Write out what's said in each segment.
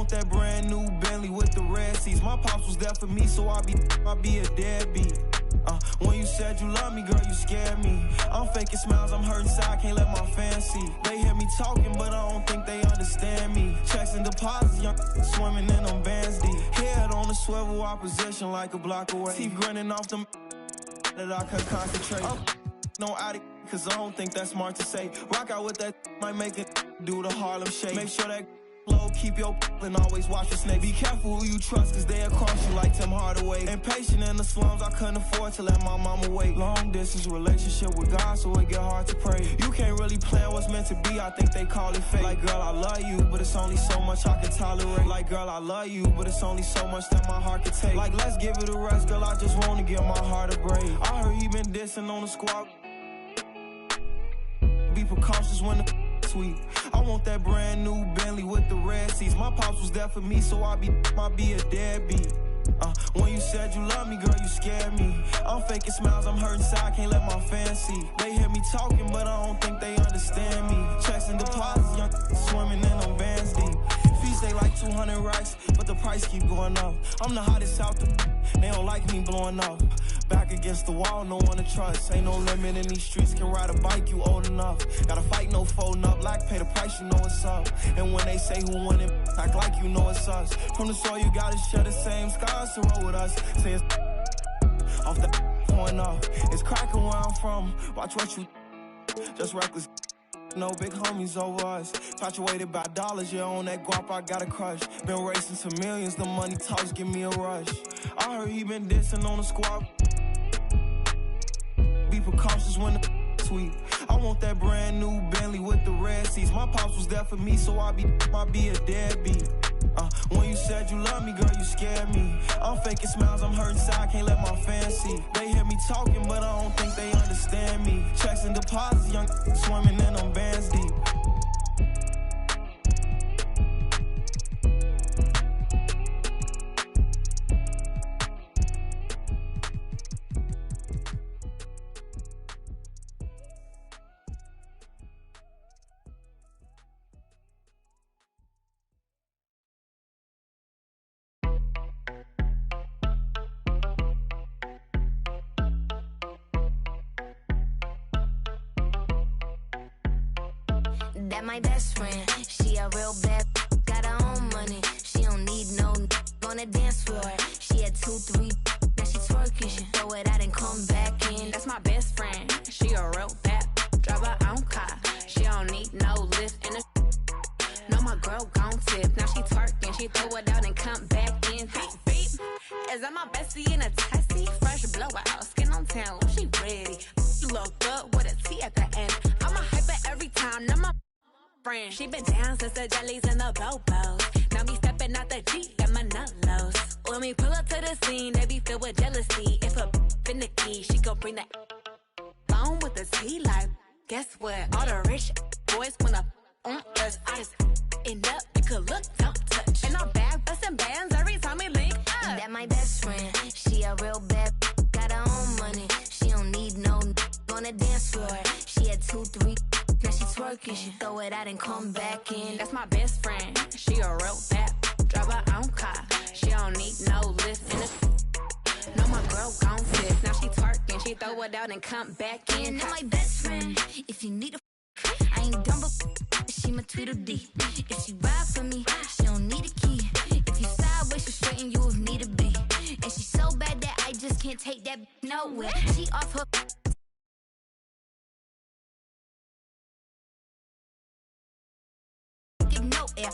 want that brand new Bentley with the red seats. My pops was there for me, so I be a deadbeat. When you said you love me, girl, you scared me. I'm faking smiles, I'm hurting inside, can't let my fans see. They hear me talking, but I don't think they understand me. Checks and deposits, young swimming in them bands deep. Head on the swivel, opposition like a block away. Teeth grinning off them that I could concentrate. No addict, cause I don't think that's smart to say. Rock out with that, might make it do the Harlem Shake. Make sure that low, keep your and always watch the snake. Be careful who you trust, cause they'll cross you like Tim Hardaway. Impatient in the slums, I couldn't afford to let my mama wait. Long distance relationship with God, so it get hard to pray. You can't really plan what's meant to be, I think they call it fate. Like, girl, I love you, but it's only so much I can tolerate. Like, girl, I love you, but it's only so much that my heart can take. Like, let's give it a rest, girl, I just wanna give my heart a break. I heard he been dissing on the squad. Be precautious when the sweet. I want that brand new Bentley with the red seats. My pops was there for me, so I be a deadbeat. When you said you love me, girl, you scared me. I'm faking smiles, I'm hurting inside, can't let my fans see. They hear me talking, but I don't think they understand me. Checks and deposits, young swimming in them bands deep. Fees they like 200 racks, but the price keep going up. I'm the hottest out the, they don't like me blowing up. Back against the wall, no one to trust. Ain't no limit in these streets, can ride a bike, you old enough. Gotta fight, no folding up, like pay the price, you know it's up. And when they say who won it, act like you know it's us. From the soil you gotta share the same skies to roll with us. Say it's off the point off. It's cracking where I'm from, watch what you just reckless. No big homies over us. Infatuated by dollars, yeah, on that guap I got a crush. Been racing to millions, the money talks give me a rush. I heard he been dissing on the squad. Be precautious when the sweet. I want that brand new Bentley with the red seats. My pops was there for me, so I be a deadbeat. When you said you love me, girl, you scared me. I'm faking smiles, I'm hurting inside, can't let my fans see. They hear me talking, but I don't think they understand me. Checks and deposits, young swimming in them bands deep. That my best friend, she a real bad, got her own money. She don't need no on the dance floor. She had 2, 3, now she twerking. She throw it out and come back in. That's my best friend, she a real bad, drive her own car. She don't need no lift in the. No, my girl gon' tip. Now she twerking, she throw it out and come back in. Beep, beep. Is that my bestie in a testy? Fresh blowout, skin on town, she ready. You look good with a T at the end. I'm a hyper every time, now my friend. She been down since the jellies and the bobos. Now me stepping out the Jeep, got my nut lows. When we pull up to the scene, they be filled with jealousy. If a finicky, she gon' bring that phone with the T like. Guess what? All the rich boys wanna on us. I just end up, you could look, don't touch. And I'm back bustin' bands every time we link up. That my best friend, she a real bad, got her own money. She don't need no on the dance floor. She had 2, 3. Now she twerking, she throw it out and come back in. That's my best friend, she a real bad, drive her own car. She don't need no lift in the. No, my girl gon' tip. Now she twerking, she throw it out and come back in. And my best friend, if you need a I ain't dumb but she my Tweedledee. If she ride for me, she don't need a key. If you sideways, she straighten you if need to be. And she so bad that I just can't take that nowhere. She off her no air.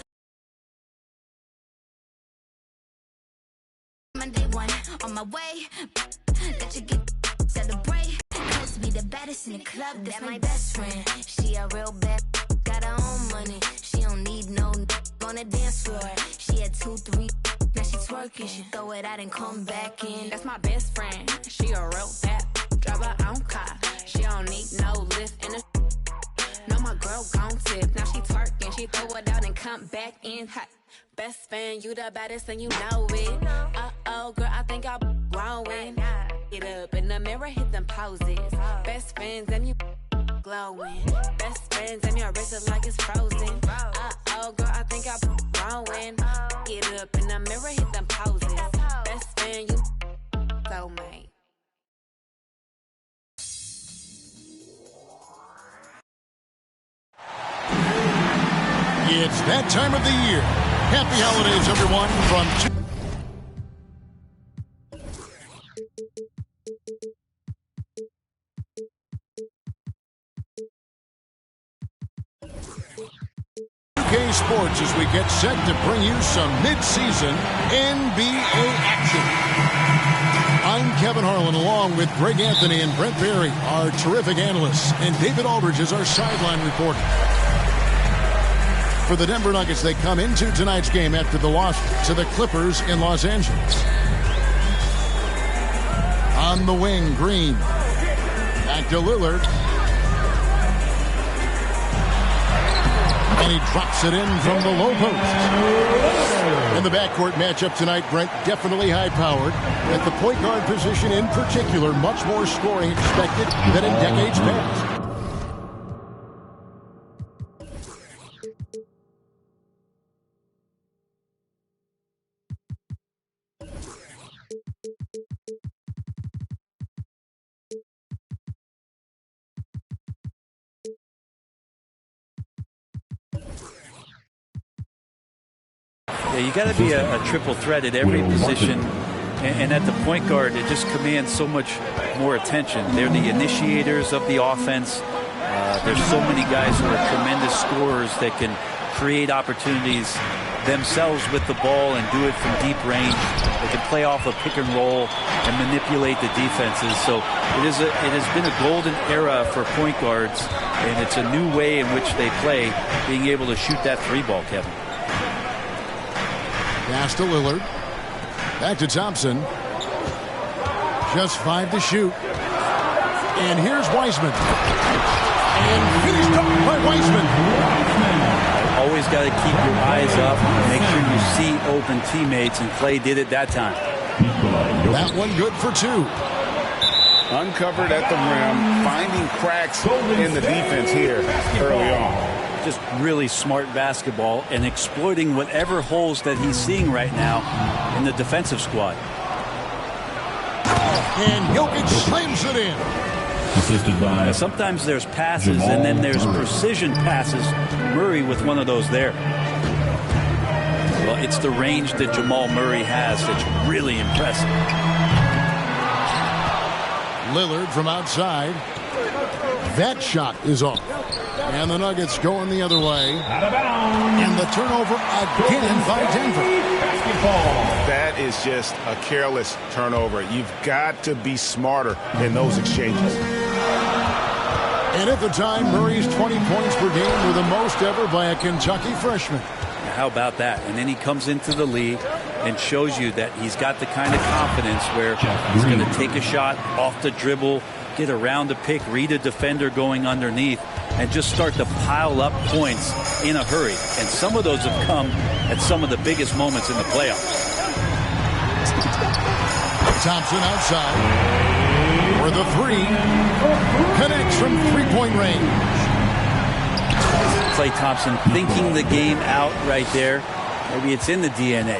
Monday one on my way. Let you get celebrate. Cause be the baddest in the club. That's my best friend. She a real bad, got her own money. She don't need no on the dance floor. She had 2, 3. Now she twerking. She throw it out and come back in. That's my best friend. She a real bad, drive her own car. She don't need no lift in the. No, my girl gon' tip. Now she twerking, she throw it out and come back in hot. Best friend, you the baddest and you know it. Uh-oh, girl, I think I'm growing. Get up in the mirror, hit them poses. Best friends and you glowing. Best friends and your wrist is like it's frozen. Uh-oh, girl, I think I'm growing. the year. Happy holidays, everyone, from UK Sports as we get set to bring you some mid-season NBA action. I'm Kevin Harlan, along with Greg Anthony and Brent Barry, our terrific analysts, and David Aldridge is our sideline reporter. For the Denver Nuggets, they come into tonight's game after the loss to the Clippers in Los Angeles. On the wing, Green. Back to Lillard. And he drops it in from the low post. In the backcourt matchup tonight, Brent, definitely high-powered. At the point guard position in particular, much more scoring expected than in decades past. Yeah, you got to be a triple threat at every position, and at the point guard, it just commands so much more attention. They're the initiators of the offense. There's so many guys who are tremendous scorers that can create opportunities themselves with the ball and do it from deep range. They can play off a pick and roll and manipulate the defenses. So it has been a golden era for point guards, and it's a new way in which they play, being able to shoot that three ball, Kevin. Pass to Lillard. Back to Thompson. Just 5 to shoot. And here's Wiseman. And finished up by Wiseman. Always got to keep your eyes up. Make sure you see open teammates, and Clay did it that time. That one good for 2. Uncovered at the rim, finding cracks in the defense here early on. Just really smart basketball and exploiting whatever holes that he's seeing right now in the defensive squad. And Jokic slams it in. Assisted by sometimes there's passes and then there's precision passes. Murray with one of those there. Well, it's the range that Jamal Murray has that's really impressive. Lillard from outside. That shot is off. And the Nuggets going the other way. And the turnover again by Denver. That is just a careless turnover. You've got to be smarter in those exchanges. And at the time, Murray's 20 points per game were the most ever by a Kentucky freshman. How about that? And then he comes into the league and shows you that he's got the kind of confidence where he's going to take a shot off the dribble, get around the pick, read a defender going underneath, and just start to pile up points in a hurry. And some of those have come at some of the biggest moments in the playoffs. Thompson outside for the 3. Connects from three-point range. Klay Thompson thinking the game out right there. Maybe it's in the DNA.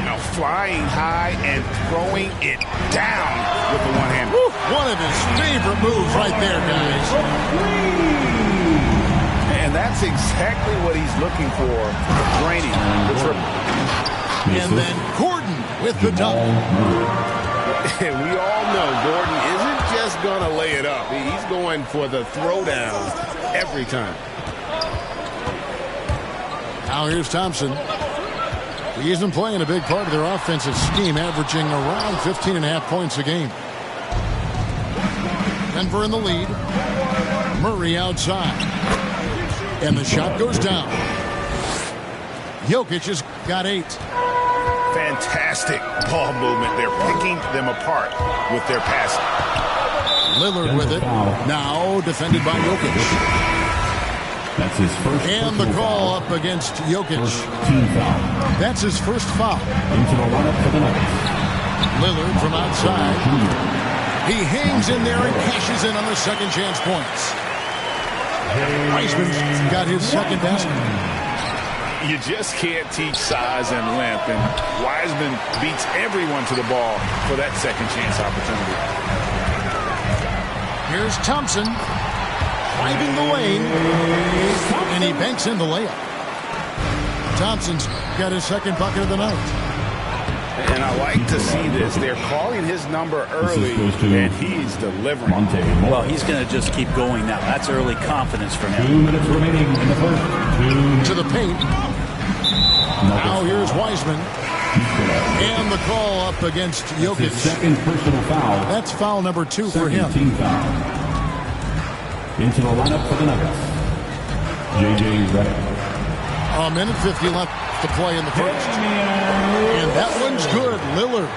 Now flying high and throwing it down with the one hand. One of his favorite moves right there, guys. And that's exactly what he's looking for. Draining the triple. And then Gordon with the dunk. And we all know Gordon isn't just going to lay it up. He's going for the throwdowns every time. Now here's Thompson. He isn't playing a big part of their offensive scheme, averaging around 15.5 points a game. Denver in the lead. Murray outside. And the shot goes down. Jokic has got 8. Fantastic ball movement. They're picking them apart with their passing. Lillard with it. Now defended by Jokic. That's his first. And the call up against Jokic. Team foul. That's his first foul. Into the lineup for the Nuggets. Lillard from outside. He hangs in there and cashes in on the second chance points. Wiseman's got his second basket. You just can't teach size and length, and Wiseman beats everyone to the ball for that second chance opportunity. Here's Thompson driving the lane, and he banks in the layup. Thompson's got his second bucket of the night. And I like to see this. They're calling his number early, and he's delivering. Well, he's going to just keep going now. That's early confidence from him. 2 minutes remaining in the first. To the paint. Now here's Wiseman. And the call up against Jokic. His second personal foul. That's foul number 2 for him. Team foul. Into the lineup for the Nuggets, J.J. Redick. A minute 50 left to play in the first. And that one's good. Lillard.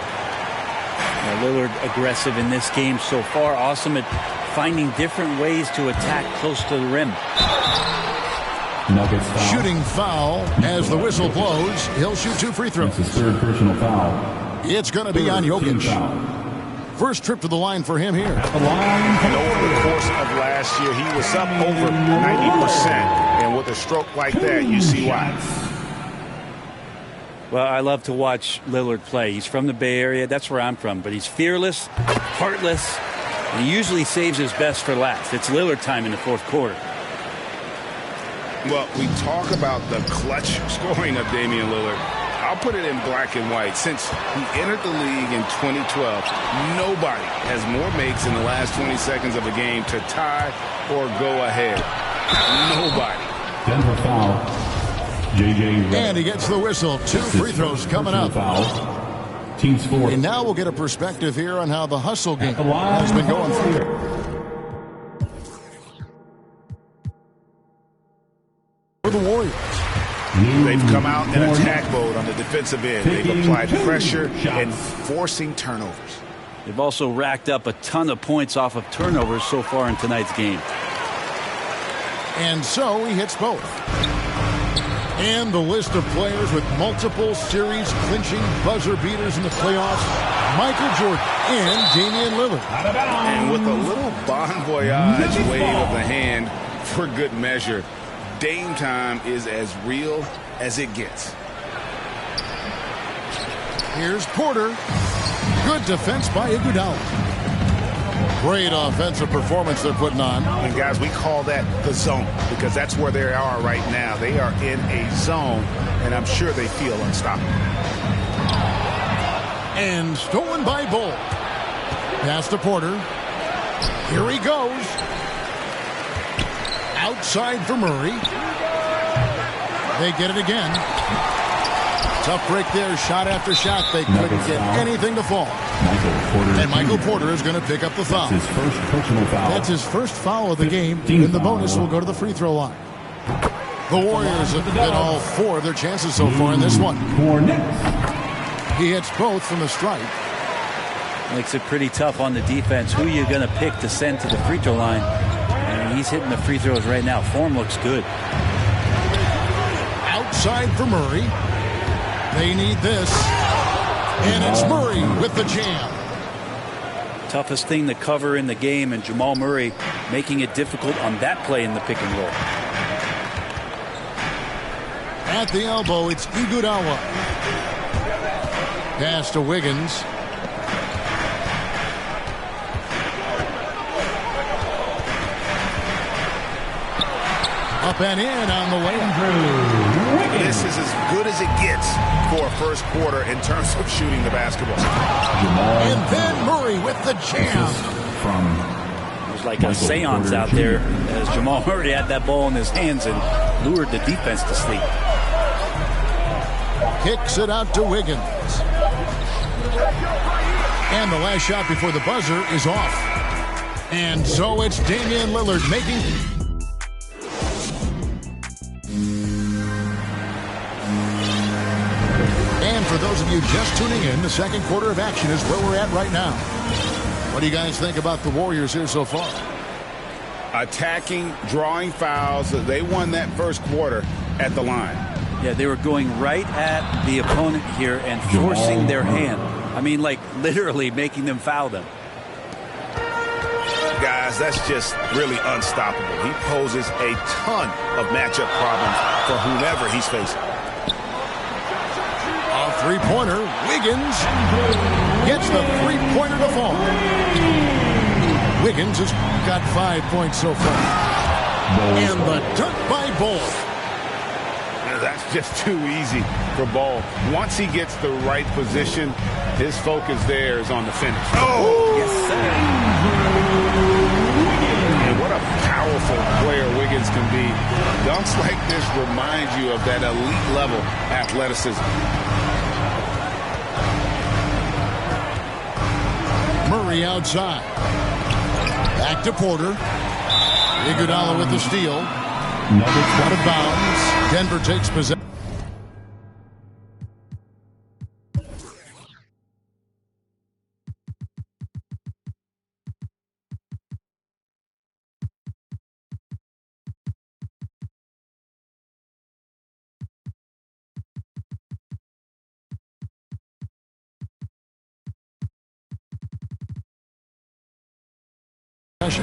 Now, Lillard aggressive in this game so far. Awesome at finding different ways to attack close to the rim. Nuggets foul. Shooting foul as the whistle blows. He'll shoot 2 free throws. That's his third personal foul. It's going to be on Jokic. First trip to the line for him here. At the line. And over the course of last year, he was up over 90%. And with a stroke like that, you see why. Well, I love to watch Lillard play. He's from the Bay Area. That's where I'm from. But he's fearless, heartless, and he usually saves his best for last. It's Lillard time in the fourth quarter. Well, we talk about the clutch scoring of Damian Lillard. I'll put it in black and white. Since he entered the league in 2012, nobody has more makes in the last 20 seconds of a game to tie or go ahead. Nobody. Denver foul. J.J. Redick. And he gets the whistle. 2 free throws coming up. Foul. Team score. And now we'll get a perspective here on how the hustle game has been going through. For the Warriors. They've come out in attack mode on the defensive end. They've applied pressure and forcing turnovers. They've also racked up a ton of points off of turnovers so far in tonight's game. And so he hits both. And the list of players with multiple series clinching buzzer beaters in the playoffs: Michael Jordan and Damian Lillard. And with a little bon voyage wave of the hand for good measure, Dame time is as real as it gets. Here's Porter. Good defense by Iguodala. Great offensive performance they're putting on. And guys, we call that the zone because that's where they are right now. They are in a zone, and I'm sure they feel unstoppable. And stolen by Bull. Pass to Porter. Here he goes. Outside for Murray. They get it again. Tough break there. Shot after shot. They couldn't get anything to fall. And Michael Porter is going to pick up the foul. That's his first personal foul. That's his first foul of the game. And the bonus will go to the free throw line. The Warriors have hit all 4 of their chances so far in this one. He hits both from the stripe. Makes it pretty tough on the defense. Who are you going to pick to send to the free throw line? And he's hitting the free throws right now. Form looks good. Outside for Murray. They need this. And it's Murray with the jam. Toughest thing to cover in the game, and Jamal Murray making it difficult on that play in the pick and roll. At the elbow, it's Iguodala. Pass to Wiggins. Up and in on the way through. This is as good as it gets for a first quarter in terms of shooting the basketball. And then Murray with the jam. It was like a seance out there as Jamal Murray had that ball in his hands and lured the defense to sleep. Kicks it out to Wiggins. And the last shot before the buzzer is off. And so it's Damian Lillard making... And for those of you just tuning in, the second quarter of action is where we're at right now. What do you guys think about the Warriors here so far? Attacking, drawing fouls. They won that first quarter at the line. Yeah, they were going right at the opponent here and forcing their hand. I mean, like literally making them foul them. Guys, that's just really unstoppable. He poses a ton of matchup problems for whomever he's facing. A three-pointer. Wiggins gets the three-pointer to fall. Wiggins has got 5 points so far. And the dunk by Bull. That's just too easy for Ball. Once he gets the right position, his focus there is on the finish. Oh! Yes, sir. And what a powerful player Wiggins can be. Dunks like this remind you of that elite level athleticism. Murray outside. Back to Porter. Iguodala with the steal. Out of bounds. Denver takes possession.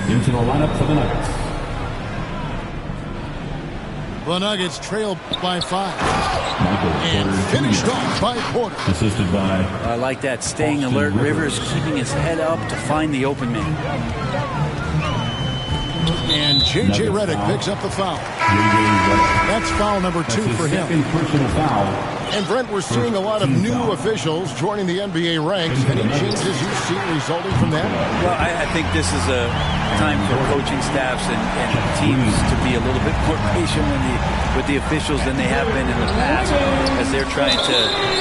Into the lineup for the Nuggets. The Nuggets trail by 5. Michael And Porter finished Jr. off by Porter. Assisted by I like that. Staying Austin alert. Rivers Rivers. keeping his head up to find the open man. And J.J. Nuggets Redick foul. picks up the foul. J.J. Redick. That's foul number 2 That's his for him. second personal foul. And Brent, we're seeing a lot of new officials joining the NBA ranks. Any changes you see resulting from that? Well, I think this is a time for coaching staffs and teams to be a little bit more patient with the officials than they have been in the past, as they're trying to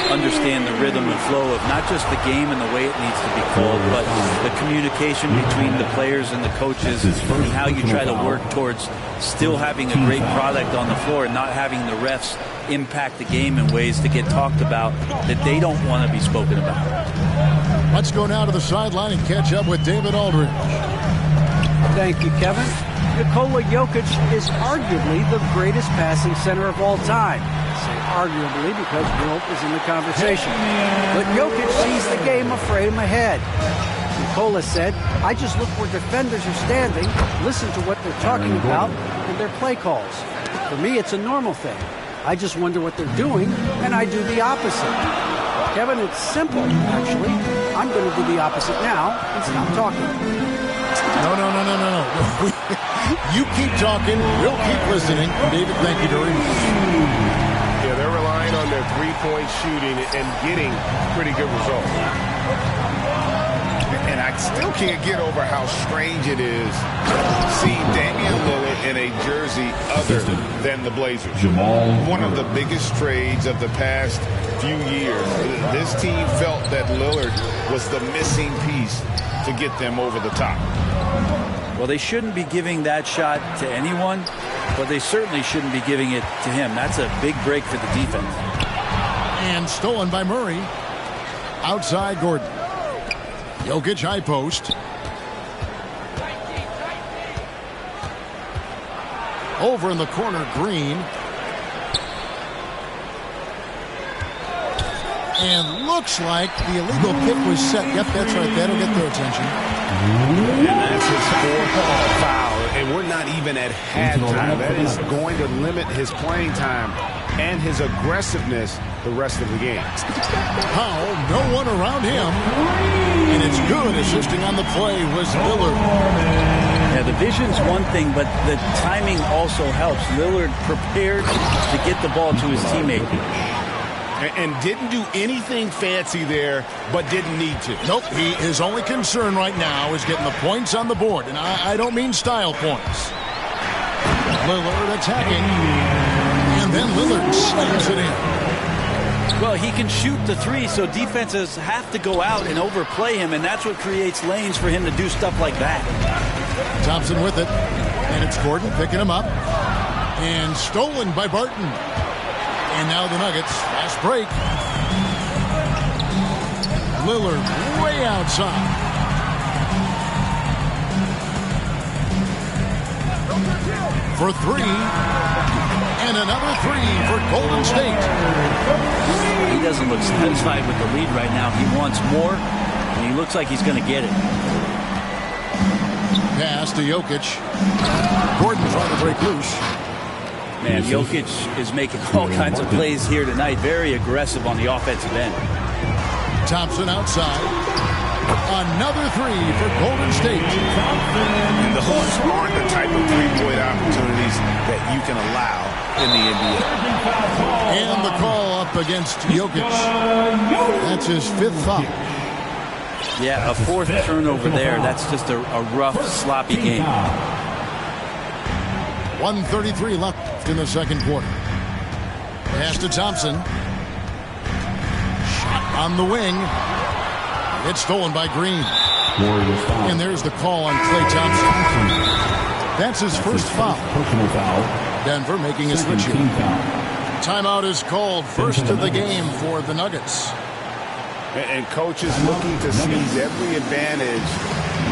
understand the rhythm and flow of not just the game and the way it needs to be called, but the communication between the players and the coaches, and how you try to work towards still having a great product on the floor and not having the refs impact the game in ways to get talked about that they don't want to be spoken about. Let's go now to the sideline and catch up with David Aldridge. Thank you, Kevin. Nikola Jokic is arguably the greatest passing center of all time. I say arguably because Wilt is in the conversation. But Jokic sees the game a frame ahead. Nikola said, I just look where defenders are standing, listen to what they're talking about, and their play calls. For me, it's a normal thing. I just wonder what they're doing, and I do the opposite. Kevin, it's simple, actually. I'm going to do the opposite now and stop talking. No. You keep talking. We'll keep listening. David, thank you very much. Yeah, they're relying on their three-point shooting and getting pretty good results. And I still can't get over how strange it is to see Damian Lillard in a jersey other than the Blazers. Jamal One of the biggest trades of the past few years. This team felt that Lillard was the missing piece to get them over the top. Well, they shouldn't be giving that shot to anyone, but they certainly shouldn't be giving it to him. That's a big break for the defense. And stolen by Murray. Outside Gordon. Jokic high post. Over in the corner, Green. And looks like the illegal kick was set. Yep, that's right. That'll get their attention. And that's his fourth foul. And we're not even at halftime. That is going to limit his playing time and his aggressiveness the rest of the game. Powell, no one around him. And it's good. Assisting on the play was Lillard. Yeah, the vision's one thing, but the timing also helps. Lillard prepared to get the ball to his teammate. And didn't do anything fancy there, but didn't need to. Nope, his only concern right now is getting the points on the board. And I don't mean style points. Lillard attacking. And then Lillard slams it in. Well, he can shoot the three, so defenses have to go out and overplay him, and that's what creates lanes for him to do stuff like that. Thompson with it. And it's Gordon picking him up. And stolen by Barton. And now the Nuggets, fast break. Lillard way outside. For three. And another three for Golden State. He doesn't look satisfied with the lead right now. He wants more, and he looks like he's going to get it. Pass to Jokic. Gordon trying to break loose. Man, Jokic is making all kinds of plays here tonight. Very aggressive on the offensive end. Thompson outside. Another three for Golden State. And those aren't the type of three-point opportunities that you can allow in the NBA. And the call up against Jokic. That's his 5th foul. Yeah, a 4th turnover there. That's just a rough, sloppy game. 1:33 left in the second quarter. Pass to Thompson. Shot on the wing. It's stolen by Green. And there's the call on Klay Thompson. That's his first foul. Denver making a switch here. Timeout is called. First of the game for the Nuggets. And coaches looking to seize every advantage,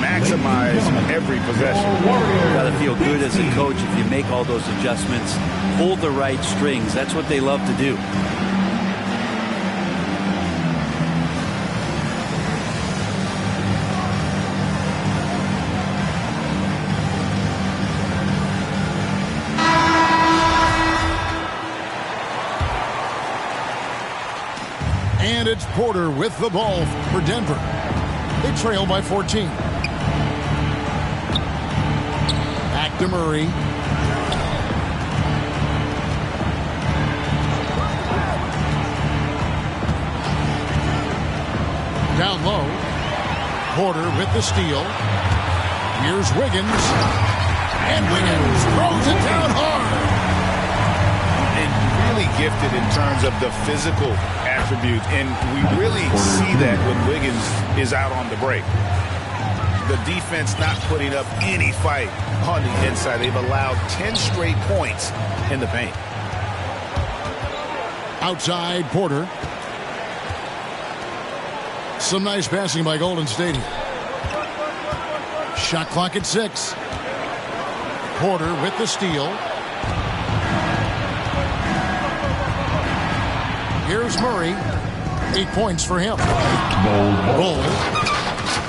maximize every possession. You got to feel good as a coach if you make all those adjustments. Pull the right strings. That's what they love to do. And it's Porter with the ball for Denver. They trail by 14. Back to Murray. Down low. Porter with the steal. Here's Wiggins. And Wiggins throws it down hard. And really gifted in terms of the physical attribute, and we really see that when Wiggins is out on the break. The defense not putting up any fight on the inside. They've allowed 10 straight points in the paint. Outside Porter. Some nice passing by Golden State. Shot clock at 6. Porter with the steal. Here's Murray. 8 points for him. Bull.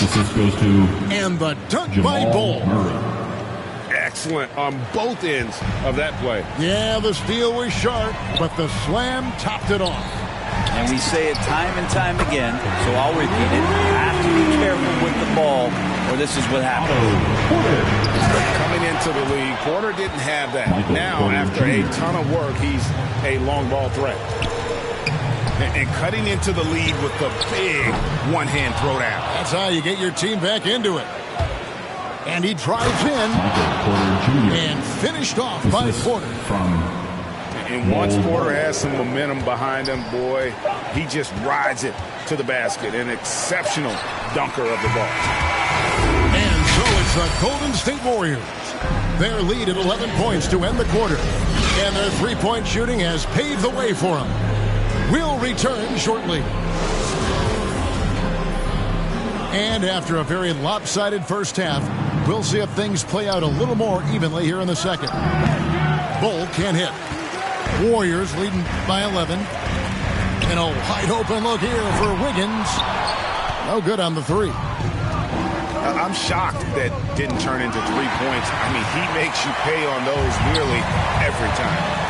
Assist goes to and the dunk Jamal by Bull. Murray. Excellent on both ends of that play. Yeah, the steal was sharp, but the slam topped it off. And we say it time and time again, so I'll repeat it. You have to be careful with the ball, or this is what happens. Coming into the league, Porter didn't have that. Now, after a ton of work, he's a long ball threat. And cutting into the lead with the big one-hand throwdown. That's how you get your team back into it. And he drives in and finished off by Porter. And once Porter has some momentum behind him, boy, he just rides it to the basket. An exceptional dunker of the ball. And so it's the Golden State Warriors. Their lead at 11 points to end the quarter. And their three-point shooting has paved the way for them. We'll return shortly. And after a very lopsided first half, we'll see if things play out a little more evenly here in the second. Bull can't hit. Warriors leading by 11. And a wide open look here for Wiggins. No good on the three. I'm shocked that didn't turn into 3 points. I mean, he makes you pay on those nearly every time.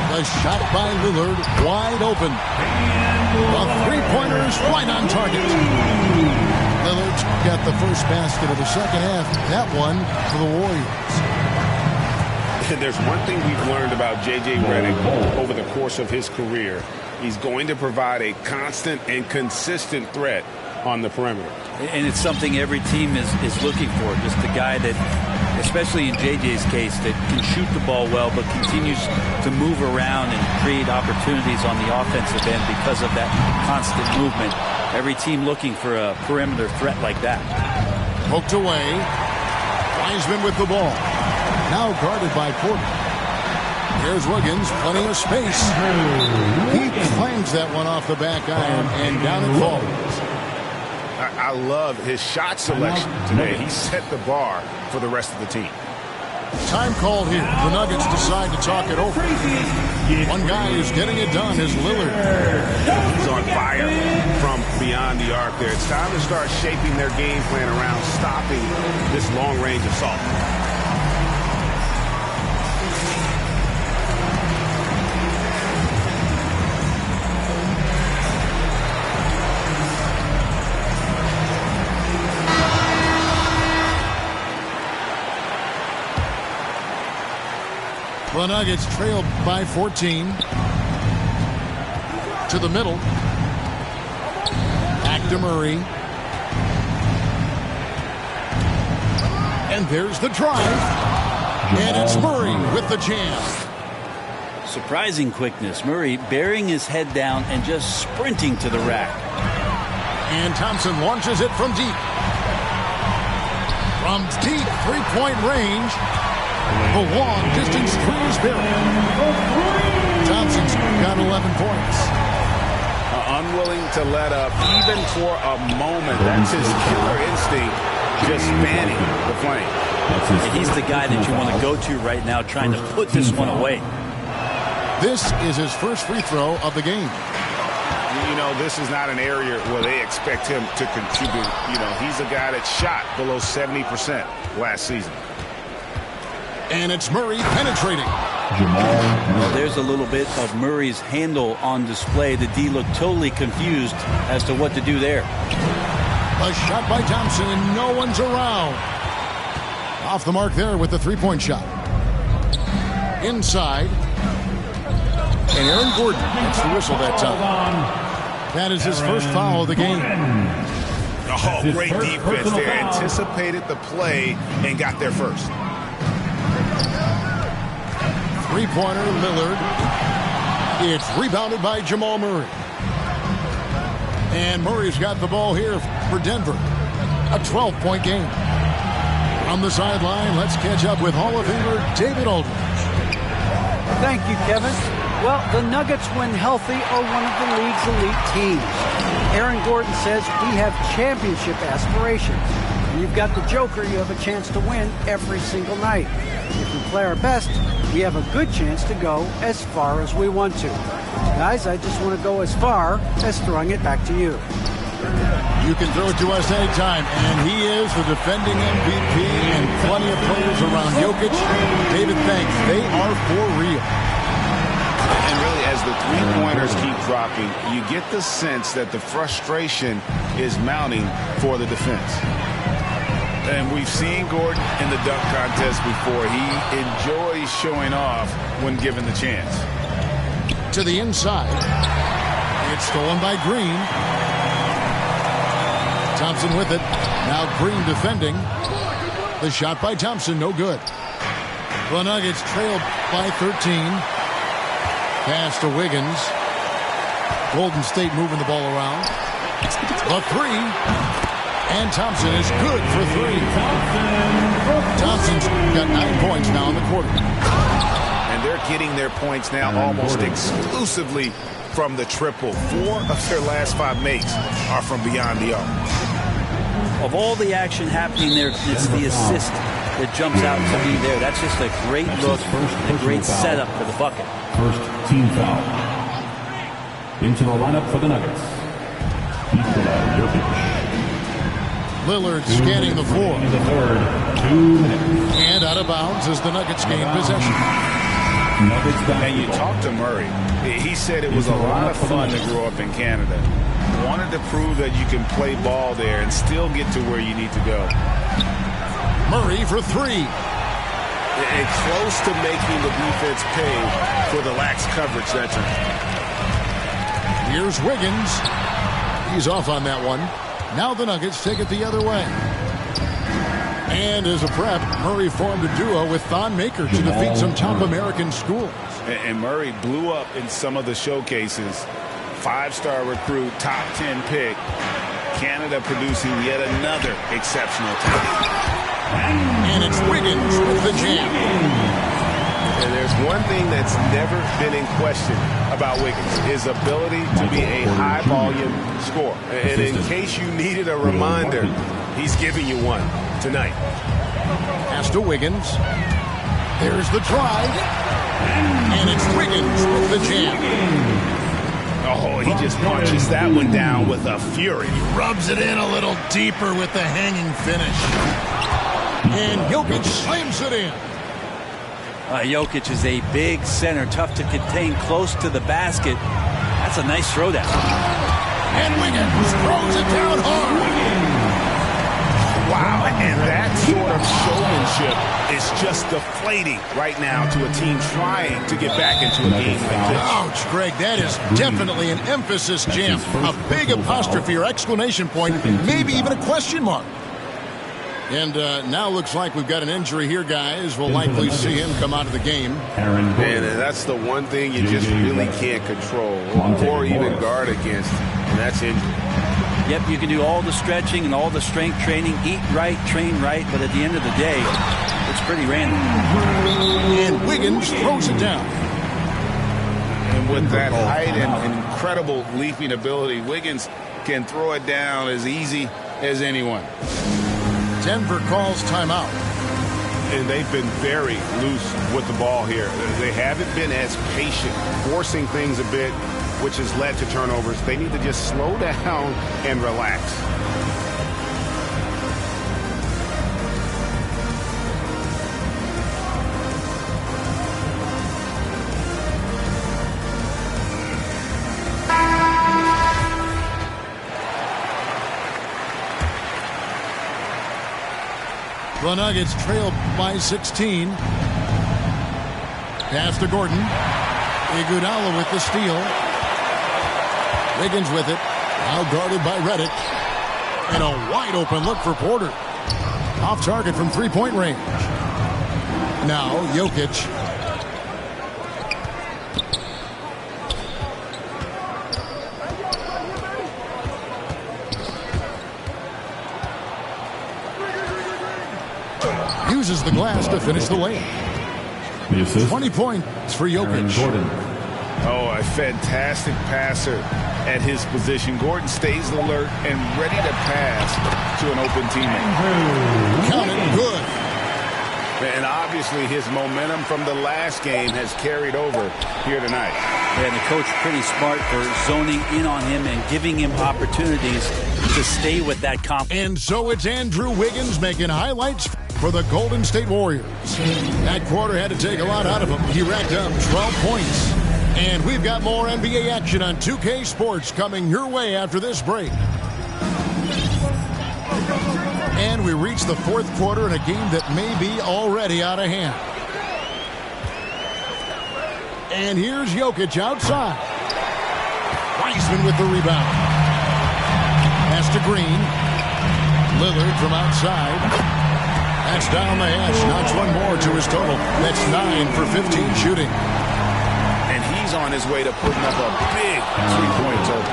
The shot by Lillard, wide open. The three-pointers right on target. Lillard got the first basket of the second half. That one for the Warriors. And there's one thing we've learned about J.J. Redick over the course of his career. He's going to provide a constant and consistent threat on the perimeter. And it's something every team is looking for. Just a guy that, especially in JJ's case, that can shoot the ball well but continues to move around and create opportunities on the offensive end because of that constant movement. Every team looking for a perimeter threat like that. Poked away. Wiseman with the ball. Now guarded by Porter. Here's Wiggins, plenty of space. He clangs that one off the back iron and down it falls. I love his shot selection today. He set the bar for the rest of the team. Time called here. The Nuggets decide to talk it over. One guy who's getting it done is Lillard. He's on fire from beyond the arc there. It's time to start shaping their game plan around stopping this long-range assault. The Nuggets trailed by 14. To the middle. Back to Murray. And there's the drive. And it's Murray with the jam. Surprising quickness. Murray burying his head down and just sprinting to the rack. And Thompson launches it from deep. From deep three-point range. The long distance three is buried. Thompson's got 11 points. Unwilling to let up even for a moment. That's his killer instinct, just spanning the flame. And he's the guy that you want to go to right now, trying to put this one away. This is his first free throw of the game. You know, this is not an area where they expect him to contribute. You know, he's a guy that shot below 70% last season. And it's Murray penetrating. Well, there's a little bit of Murray's handle on display. The D looked totally confused as to what to do there. A shot by Thompson, and no one's around. Off the mark there with the three-point shot. Inside. And Aaron Gordon gets the whistle that time. That is his first foul of the game. Oh, great defense there. Anticipated the play and got there first. Three-pointer, Lillard. It's rebounded by Jamal Murray. And Murray's got the ball here for Denver. A 12-point game. On the sideline, let's catch up with Hall of Famer David Aldridge. Thank you, Kevin. Well, the Nuggets, when healthy, are one of the league's elite teams. Aaron Gordon says we have championship aspirations. And you've got the Joker, you have a chance to win every single night. If we play our best, we have a good chance to go as far as we want to. Guys, I just want to go as far as throwing it back to you. You can throw it to us anytime, and he is the defending MVP and plenty of players around Jokic. David thinks they are for real. And really, as the three-pointers keep dropping, you get the sense that the frustration is mounting for the defense. And we've seen Gordon in the dunk contest before. He enjoys showing off when given the chance. To the inside. It's stolen by Green. Thompson with it. Now Green defending. The shot by Thompson, no good. The Nuggets trailed by 13. Pass to Wiggins. Golden State moving the ball around. The three. And Thompson is good for three. Thompson's got 9 points now in the quarter. And they're getting their points now almost exclusively from the triple. 4 of their last 5 makes are from beyond the arc. Of all the action happening there, it's the assist that jumps out to me there. That's just a great look, a great setup for the bucket. First team foul. Into the lineup for the Nuggets. Nikola Jokic. Lillard scanning the floor. The third, 2 minutes. And out of bounds as the Nuggets gain possession. And you talked to Murray. He said it was a lot of fun to grow up in Canada. Wanted to prove that you can play ball there and still get to where you need to go. Murray for three. And close to making the defense pay for the lax coverage that time. Here's Wiggins. He's off on that one. Now the Nuggets take it the other way. And as a prep, Murray formed a duo with Thon Maker to defeat some top American schools. And Murray blew up in some of the showcases. 5-star recruit, top 10 pick. Canada producing yet another exceptional talent. And it's Wiggins with the jam. And there's one thing that's never been in question about Wiggins, his ability to be a high-volume scorer. And in case you needed a reminder, he's giving you one tonight. Pass to Wiggins. There's the drive. And it's Wiggins with the jam. Oh, he just punches that one down with a fury. He rubs it in a little deeper with the hanging finish. And Jokic slams it in. Jokic is a big center, tough to contain close to the basket. That's a nice throwdown. And Wiggins throws it down hard. Wow, and that sort of showmanship is just deflating right now to a team trying to get back into a game like this. Ouch, Greg, that is definitely an emphasis jam. A big apostrophe or exclamation point, maybe even a question mark. And now looks like we've got an injury here, guys. We'll likely see him come out of the game. And that's the one thing you just really can't control or even guard against, and that's injury. Yep, you can do all the stretching and all the strength training, eat right, train right, but at the end of the day, it's pretty random. And Wiggins throws it down. And with that height and incredible leaping ability, Wiggins can throw it down as easy as anyone. Denver calls timeout. And they've been very loose with the ball here. They haven't been as patient, forcing things a bit, which has led to turnovers. They need to just slow down and relax. The Nuggets trail by 16. Pass to Gordon. Iguodala with the steal. Wiggins with it. Now guarded by Redick. And a wide open look for Porter. Off target from three-point range. Now Jokic. Uses the glass to finish the layup. 20 points for Jokic. Oh, a fantastic passer at his position. Gordon stays alert and ready to pass to an open teammate. Count it, good. And obviously his momentum from the last game has carried over here tonight. Yeah, the coach pretty smart for zoning in on him and giving him opportunities to stay with that confidence. And so it's Andrew Wiggins making highlights for the Golden State Warriors. That quarter had to take a lot out of him. He racked up 12 points. And we've got more NBA action on 2K Sports coming your way after this break. And we reach the fourth quarter in a game that may be already out of hand. And here's Jokic outside. Wiseman with the rebound. Pass to Green. Lillard from outside. That's down the hash. Knocks one more to his total. That's 9 for 15 shooting. And he's on his way to putting up a big three-point total.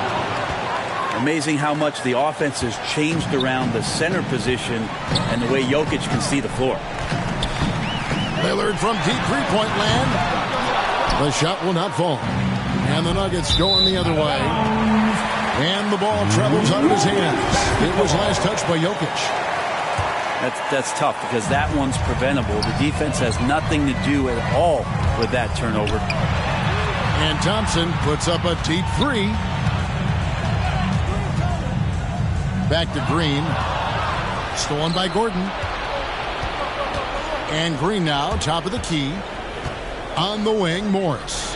Amazing how much the offense has changed around the center position and the way Jokic can see the floor. Lillard from deep three-point land. The shot will not fall. And the Nuggets going the other way. And the ball travels out of his hands. It was last touched by Jokic. That's tough because that one's preventable. The defense has nothing to do at all with that turnover. And Thompson puts up a deep three. Back to Green. Stolen by Gordon. And Green now, top of the key. On the wing, Morris.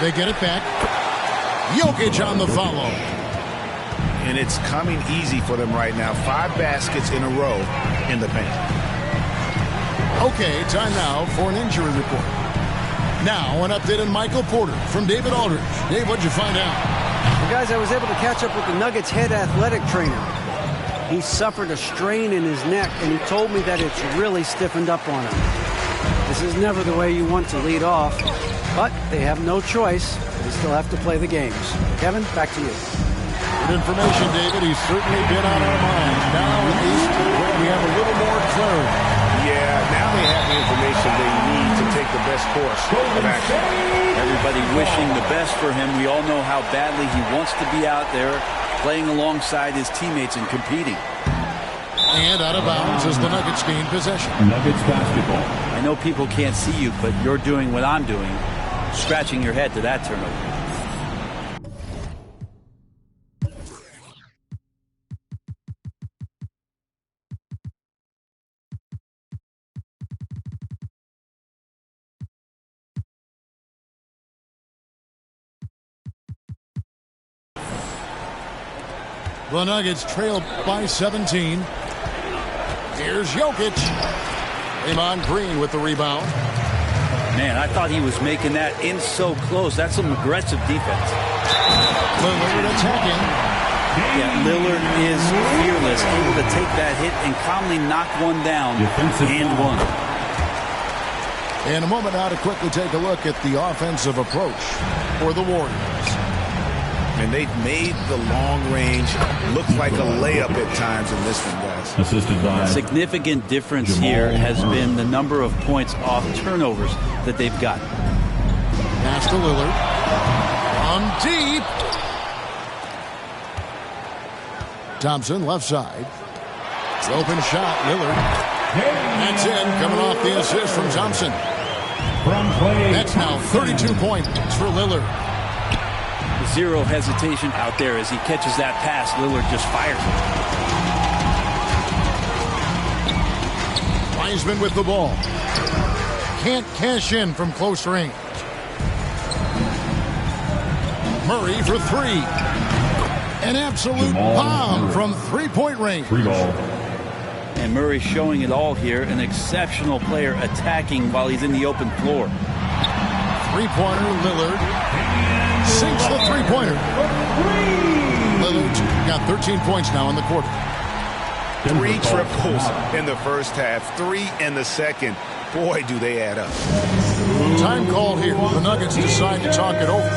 They get it back. Jokic on the follow. And it's coming easy for them right now. 5 baskets in a row in the paint. Okay, time now for an injury report. Now, an update on Michael Porter from David Aldridge. Dave, what'd you find out? Well, guys, I was able to catch up with the Nuggets head athletic trainer. He suffered a strain in his neck, and he told me that it's really stiffened up on him. This is never the way you want to lead off, but they have no choice. They still have to play the games. Kevin, back to you. Good information, David. He's certainly been on our minds. Now, at least, we have a little more clarity. Yeah, now they have the information they need to take the best course of action. Everybody wishing the best for him. We all know how badly he wants to be out there playing alongside his teammates and competing. And out of bounds as the Nuggets gain possession. Nuggets basketball. I know people can't see you, but you're doing what I'm doing, scratching your head to that turnover. The Nuggets trail by 17. Here's Jokic. Draymond Green with the rebound. Man, I thought he was making that in so close. That's some aggressive defense. Lillard attacking. Yeah, Lillard is fearless, able to take that hit and calmly knock one down and one. In a moment now to quickly take a look at the offensive approach for the Warriors. And they've made the long range look like a layup at times in this one, guys. Assisted by Significant difference here has been the number of points off turnovers that they've gotten. Pass to Lillard. On deep. Thompson, left side. Open shot, Lillard. That's in, coming off the assist from Thompson. That's now 32 points for Lillard. Zero hesitation out there as he catches that pass. Lillard just fires it. Wiseman with the ball. Can't cash in from close range. Murray for three. An absolute bomb from three-point range. And Murray showing it all here. An exceptional player attacking while he's in the open floor. Three-pointer, Lillard. Sinks the three-pointer. Lillard's got 13 points now in the quarter. 3 triples in the first half, 3 in the second. Boy, do they add up. Time called here. The Nuggets decide to talk it over.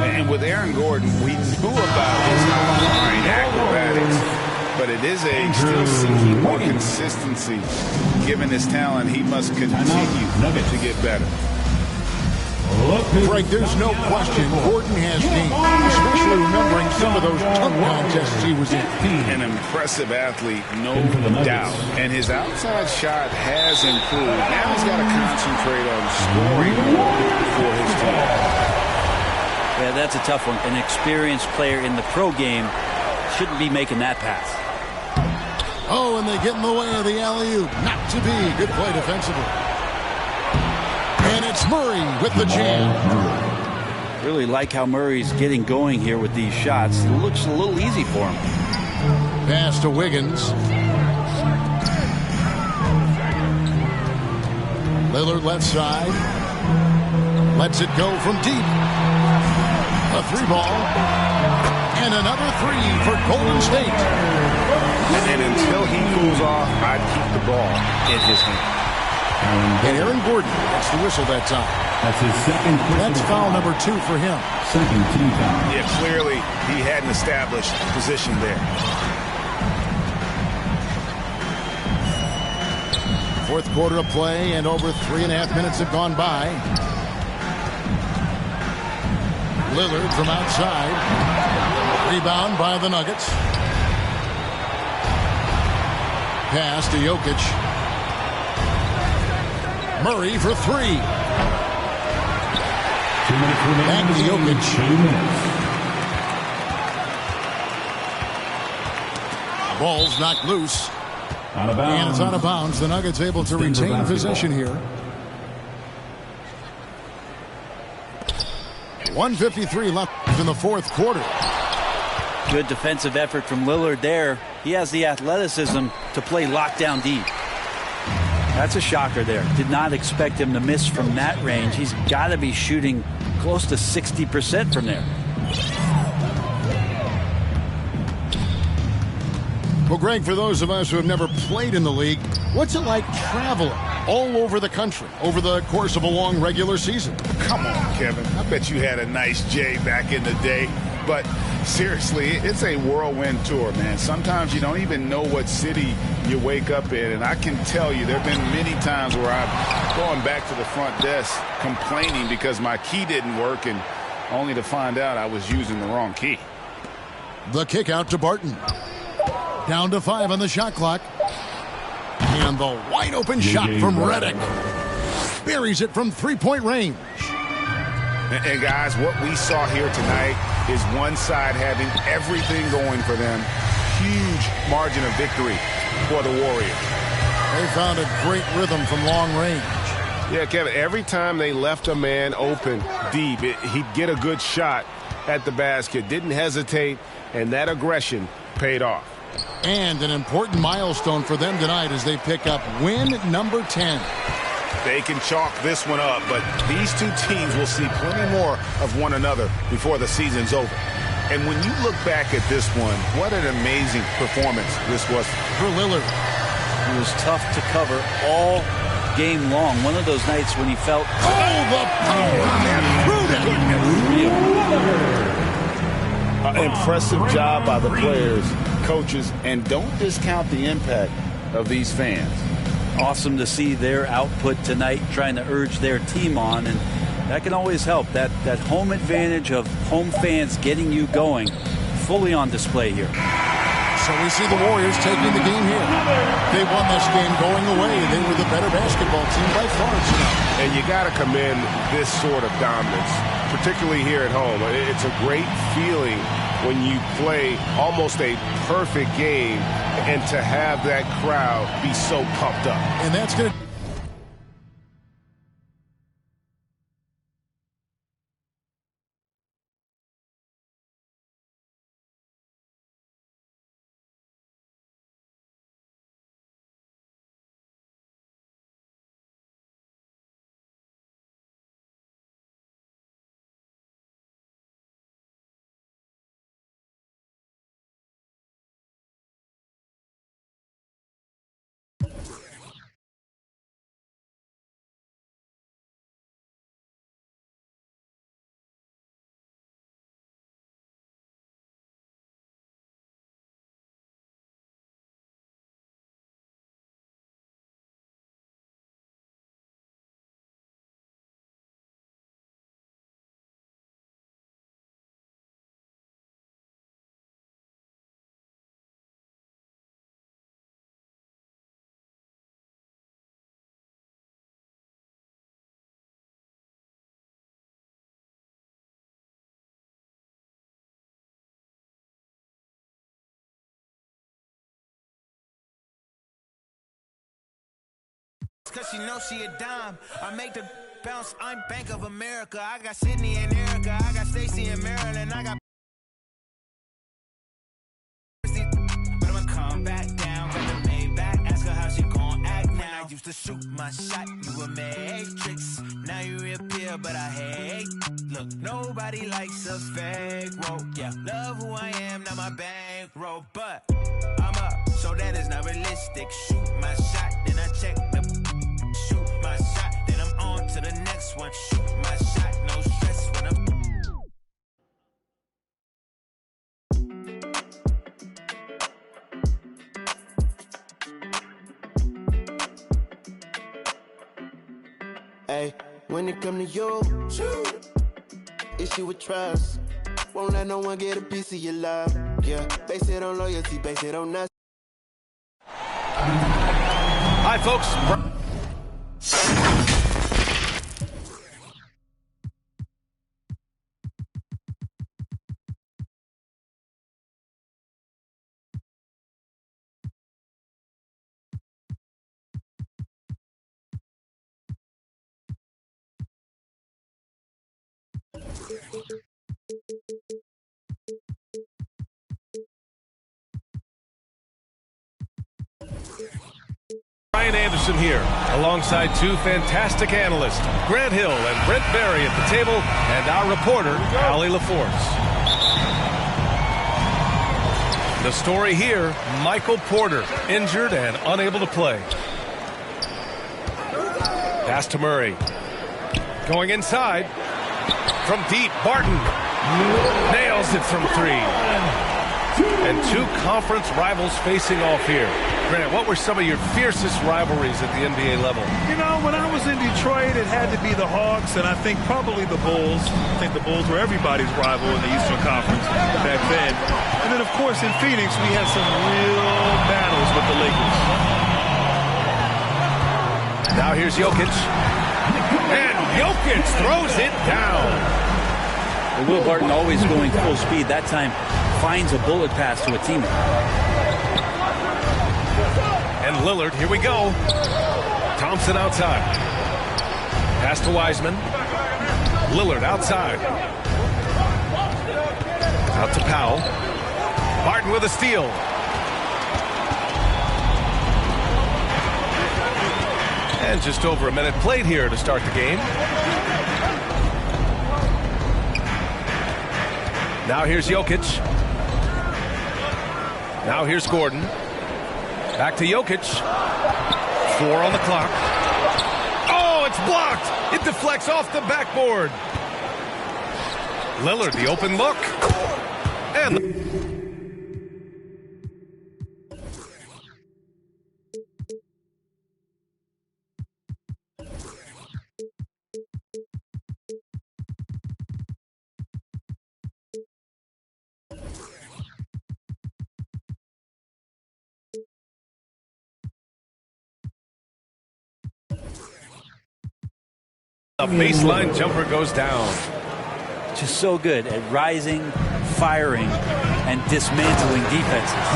And with Aaron Gordon, we knew about his high-flying acrobatics, but it is still seeking more consistency. Given his talent, he must continue to get better. Frank, there's no question Gordon has game, especially remembering some of those tough contests he was in. An impressive athlete, no doubt. And his outside shot has improved. Now he's got to concentrate on scoring for his team. Yeah, that's a tough one. An experienced player in the pro game shouldn't be making that pass. Oh, and they get in the way of the alley-oop. Not to be. Good play defensively. And it's Murray with the jam. Really like how Murray's getting going here with these shots. It looks a little easy for him. Pass to Wiggins. Lillard left side. Lets it go from deep. A three ball. And another three for Golden State. And until he cools off, I'd keep the ball in his hand. And Aaron Gordon gets the whistle that time. That's his second. That's foul number 2 for him. Second team foul. Yeah, clearly he hadn't established position there. Fourth quarter of play, and over 3.5 minutes have gone by. Lillard from outside. Rebound by the Nuggets. Pass to Jokic. Murray for three. 2 minutes remaining. Back to Jokic. 2 minutes. Ball's knocked loose. Out of bounds. And it's out of bounds. The Nuggets able to retain possession here. 1:53 left in the fourth quarter. Good defensive effort from Lillard there. He has the athleticism to play lockdown deep. That's a shocker there. Did not expect him to miss from that range. He's got to be shooting close to 60% from there. Well, Greg, for those of us who have never played in the league, what's it like traveling all over the country over the course of a long regular season? Come on, Kevin. I bet you had a nice J back in the day. But seriously, it's a whirlwind tour, man. Sometimes you don't even know what city you wake up in. And I can tell you there have been many times where I'm going back to the front desk complaining because my key didn't work, and only to find out I was using the wrong key. The kick out to Barton. Down to 5 on the shot clock. And the wide open shot from Redick. Buries it from three-point range. And guys, what we saw here tonight is one side having everything going for them. Huge margin of victory for the Warriors. They found a great rhythm from long range. Yeah, Kevin, every time they left a man open deep, he'd get a good shot. at the basket, didn't hesitate, and that aggression paid off. And an important milestone for them tonight as they pick up win number 10. They can chalk this one up, but these two teams will see plenty more of one another before the season's over. And when you look back at this one, what an amazing performance this was for Lillard. It was tough to cover all game long. One of those nights when he felt... Oh, the power on that. Impressive job by the players, coaches, and don't discount the impact of these fans. Awesome to see their output tonight, trying to urge their team on, and that can always help. That home advantage of home fans getting you going, fully on display here. So we see the Warriors taking the game here. They won this game going away. They were the better basketball team by far tonight. And you got to commend this sort of dominance, particularly here at home. It's a great feeling when you play almost a perfect game and to have that crowd be so pumped up. And that's going to... Cause she know she a dime. I make the bounce. I'm Bank of America. I got Sydney and Erica. I got Stacy and Maryland. I got. But I'ma come back down. Got the Maybach. Ask her how she gon' act now. I used to shoot my shot. You a matrix. Now you reappear, but I hate. Look, nobody likes a fake rope. Yeah, love who I am, not my bankroll. But I'm up, so that is not realistic. Shoot my shot, then I check the. Shoot my shot, then I'm on to the next one. Shoot my shot, no stress when I'm. Hey, when it come to you, issue with trust. Won't let no one get a piece of your love. Yeah, base it on loyalty, base it on us. Hi, folks. Ryan Anderson here, alongside two fantastic analysts, Grant Hill and Brent Barry at the table, and our reporter, Allie LaForce. The story here, Michael Porter, injured and unable to play. Pass to Murray. Going inside. From deep, Barton nails it from three. And two conference rivals facing off here. Grant, what were some of your fiercest rivalries at the NBA level? You know, when I was in Detroit, it had to be the Hawks, and I think probably the Bulls. I think the Bulls were everybody's rival in the Eastern Conference back then. And then, of course, in Phoenix, we had some real battles with the Lakers. Now here's Jokic. And Jokic throws it down. And Will Barton always going full speed. That time finds a bullet pass to a teammate. And Lillard, here we go. Thompson outside. Pass to Wiseman. Lillard outside. Out to Powell. Barton with a steal. And just over a minute played here to start the game. Now here's Jokic. Now here's Gordon. Back to Jokic. 4 on the clock. Oh, it's blocked. It deflects off the backboard. Lillard, the open look. And a baseline jumper goes down. Just so good at rising, firing, and dismantling defenses.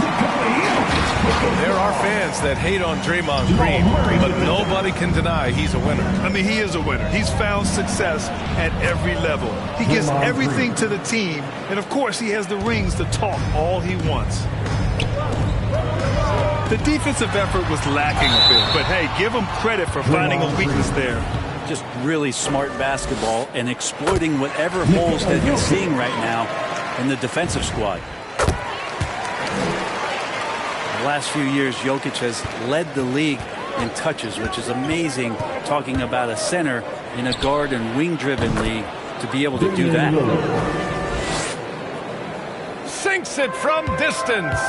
There are fans that hate on Draymond Green, but nobody can deny he's a winner. I mean, he is a winner. He's found success at every level. He gives everything to the team, and of course he has the rings to talk all he wants. The defensive effort was lacking a bit, but hey, give him credit for finding a weakness there. Just really smart basketball and exploiting whatever holes that he's seeing right now in the defensive squad. The last few years, Jokic has led the league in touches, which is amazing, talking about a center in a guard and wing-driven league to be able to do that. Sinks it from distance.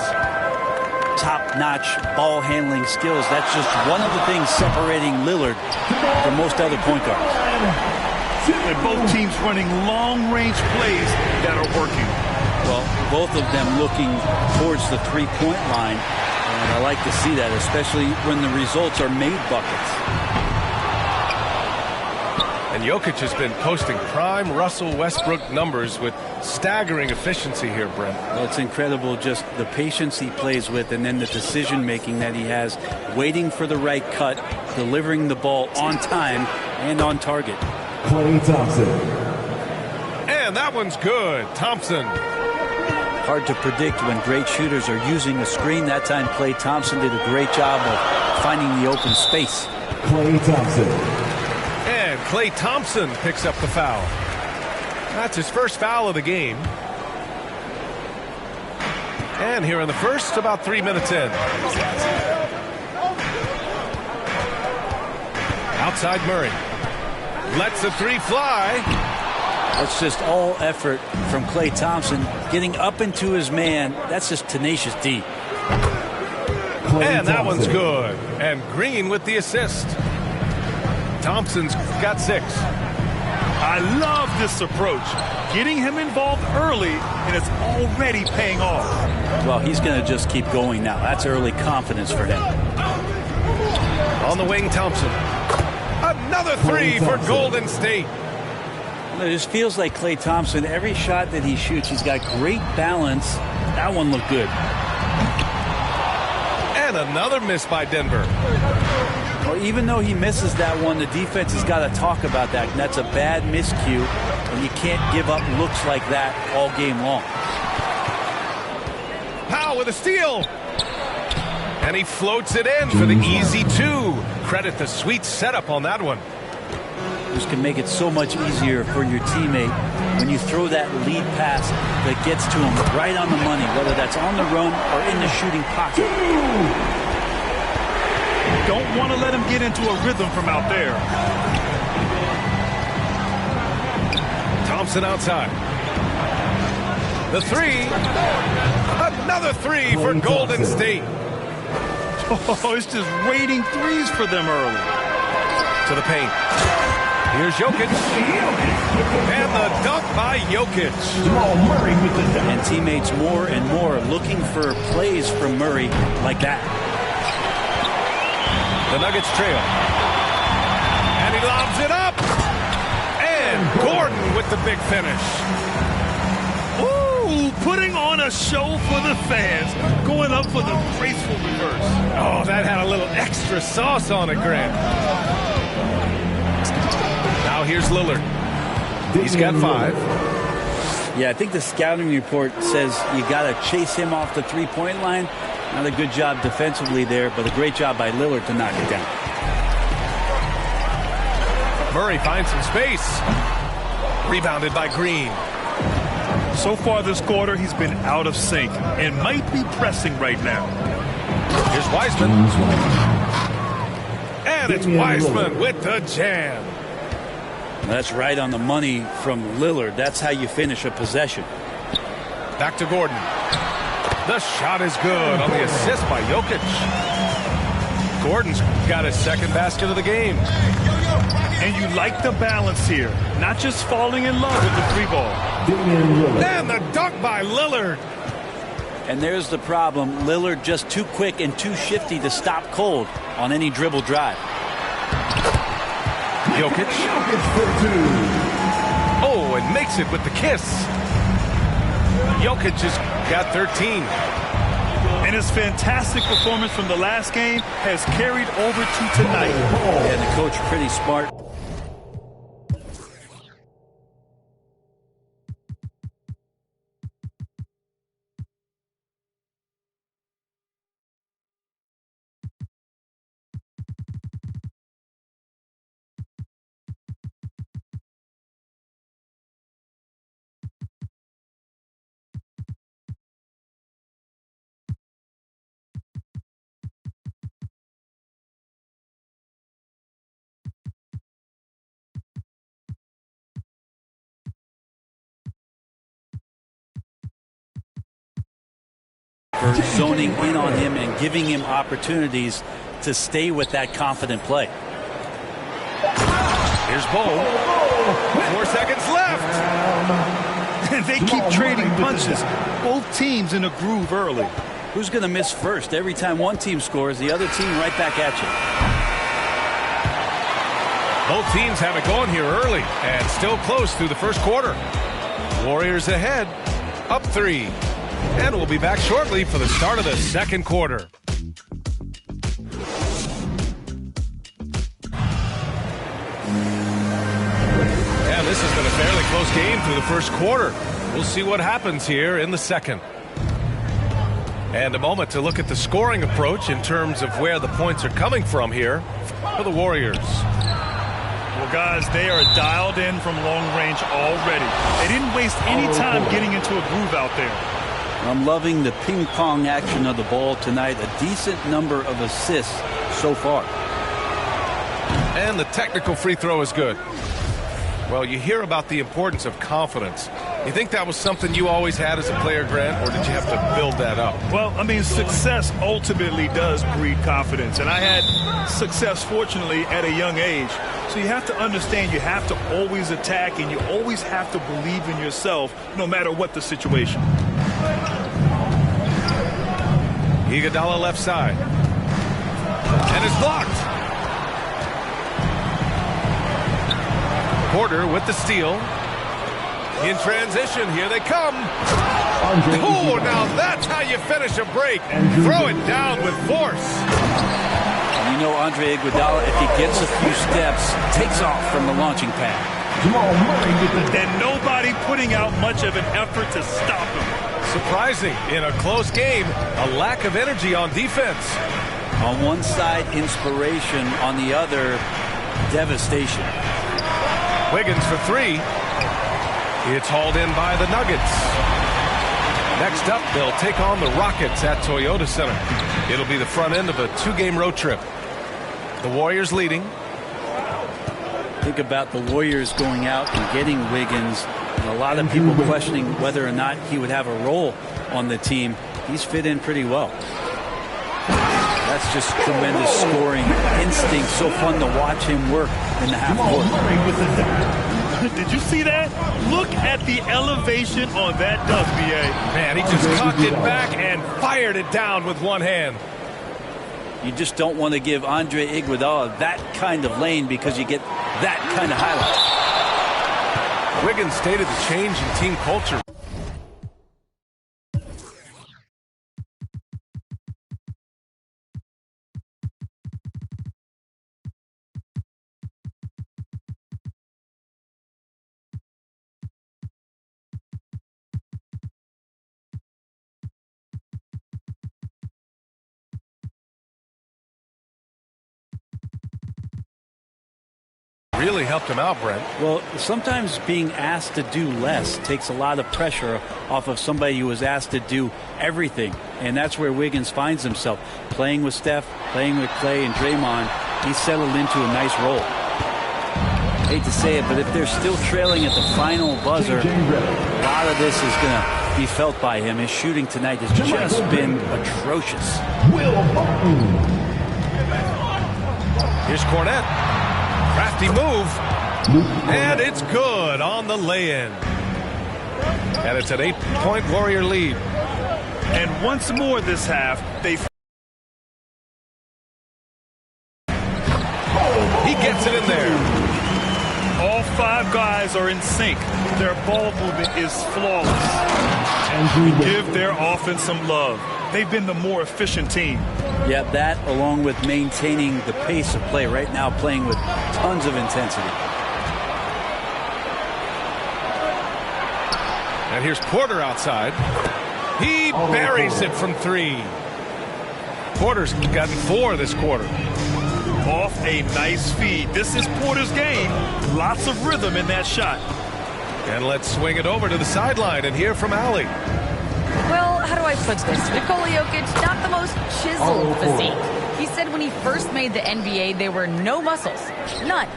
Top-notch ball handling skills. That's just one of the things separating Lillard from most other point guards. And both teams running long-range plays that are working. Well, both of them looking towards the three-point line, and I like to see that, especially when the results are made buckets. And Jokic has been posting prime Russell Westbrook numbers with staggering efficiency here, Brent. Well, it's incredible just the patience he plays with and then the decision-making that he has, waiting for the right cut, delivering the ball on time and on target. Klay Thompson. And that one's good. Thompson. Hard to predict when great shooters are using a screen. That time, Klay Thompson did a great job of finding the open space. Klay Thompson. And Klay Thompson picks up the foul. That's his first foul of the game. And here in the first, about 3 minutes in. Outside Murray. Lets the three fly. It's just all effort from Klay Thompson. Getting up into his man, that's just tenacious D. And that one's good. And Green with the assist. Thompson's got 6. I love this approach. Getting him involved early, and it's already paying off. Well, he's going to just keep going now. That's early confidence for him. On the wing, Thompson. Another 3 for Golden State. It just feels like Klay Thompson, every shot that he shoots, he's got great balance. That one looked good. And another miss by Denver. Well, even though he misses that one, the defense has got to talk about that. And that's a bad miscue, and you can't give up looks like that all game long. Powell with a steal. And he floats it in for the easy 2. Credit the sweet setup on that one. This can make it so much easier for your teammate when you throw that lead pass that gets to him right on the money, whether that's on the run or in the shooting pocket. Don't want to let him get into a rhythm from out there. Thompson outside. The 3. Another 3 for Golden State. Oh, it's just raining threes for them early. To the paint. Here's Jokic. And the dunk by Jokic. And teammates more and more looking for plays from Murray like that. The Nuggets trail. And he lobs it up. And Gordon with the big finish. Ooh, putting on a show for the fans. Going up for the graceful reverse. Oh, that had a little extra sauce on it, Grant. Now here's Lillard. He's got 5. Yeah, I think the scouting report says you got to chase him off the three-point line. Not a good job defensively there, but a great job by Lillard to knock it down. Murray finds some space. Rebounded by Green. So far this quarter, he's been out of sync and might be pressing right now. Here's Wiseman. And it's Wiseman with the jam. That's right on the money from Lillard. That's how you finish a possession. Back to Gordon. The shot is good on the assist by Jokic. Gordon's got his second basket of the game. And you like the balance here. Not just falling in love with the three ball. And the dunk by Lillard. And there's the problem. Lillard just too quick and too shifty to stop cold on any dribble drive. Jokic. Oh, and makes it with the kiss. Jokic has got 13. And his fantastic performance from the last game has carried over to tonight. And the coach pretty smart. For zoning in on him and giving him opportunities to stay with that confident play. Here's Bo. 4 seconds left. And they keep trading punches. Both teams in a groove early. Who's going to miss first? Every time one team scores, the other team right back at you. Both teams have it going here early and still close through the first quarter. Warriors ahead, up 3. And we'll be back shortly for the start of the second quarter. And this has been a fairly close game through the first quarter. We'll see what happens here in the second. And a moment to look at the scoring approach in terms of where the points are coming from here for the Warriors. Well, guys, they are dialed in from long range already. They didn't waste any time getting into a groove out there. I'm loving the ping pong action of the ball tonight. A decent number of assists so far. And the technical free throw is good. Well, you hear about the importance of confidence. You think that was something you always had as a player, Grant, or did you have to build that up? Well, I mean, success ultimately does breed confidence. And I had success, fortunately, at a young age. So you have to understand you have to always attack and you always have to believe in yourself no matter what the situation. Iguodala left side. And it's blocked. Porter with the steal. In transition, here they come. Oh, now that's how you finish a break. Throw it down with force. You know Andre Iguodala, if he gets a few steps, takes off from the launching pad. And nobody putting out much of an effort to stop him. Surprising, in a close game, a lack of energy on defense. On one side, inspiration. On the other, devastation. Wiggins for 3. It's hauled in by the Nuggets. Next up, they'll take on the Rockets at Toyota Center. It'll be the front end of a 2-game road trip. The Warriors leading. Think about the Warriors going out and getting Wiggins. And a lot of people questioning whether or not he would have a role on the team. He's fit in pretty well. That's just tremendous scoring instinct. So fun to watch him work in the half court. Did you see that? Look at the elevation on that dunk, B.A. Man, he just cocked it back and fired it down with one hand. You just don't want to give Andre Iguodala that kind of lane because you get that kind of highlight. Wiggins stated the change in team culture. really helped him out, Brent. Well, sometimes being asked to do less takes a lot of pressure off of somebody who was asked to do everything. And that's where Wiggins finds himself. Playing with Steph, playing with Clay and Draymond, he's settled into a nice role. Hate to say it, but if they're still trailing at the final buzzer, a lot of this is going to be felt by him. His shooting tonight has just been atrocious. Here's Cornette. Crafty move. And it's good on the lay-in. And it's an 8-point Warrior lead. And once more this half, he gets it in there. All 5 guys are in sync. Their ball movement is flawless. We give their offense some love. They've been the more efficient team. Yeah, that along with maintaining the pace of play. Right now playing with tons of intensity. And here's Porter outside. He buries it from 3. Porter's gotten 4 this quarter. Off a nice feed. This is Porter's game. Lots of rhythm in that shot. And let's swing it over to the sideline and hear from Allie. Well, how do I put this? Nikola Jokic, not the most chiseled physique. He said when he first made the NBA, there were no muscles. None.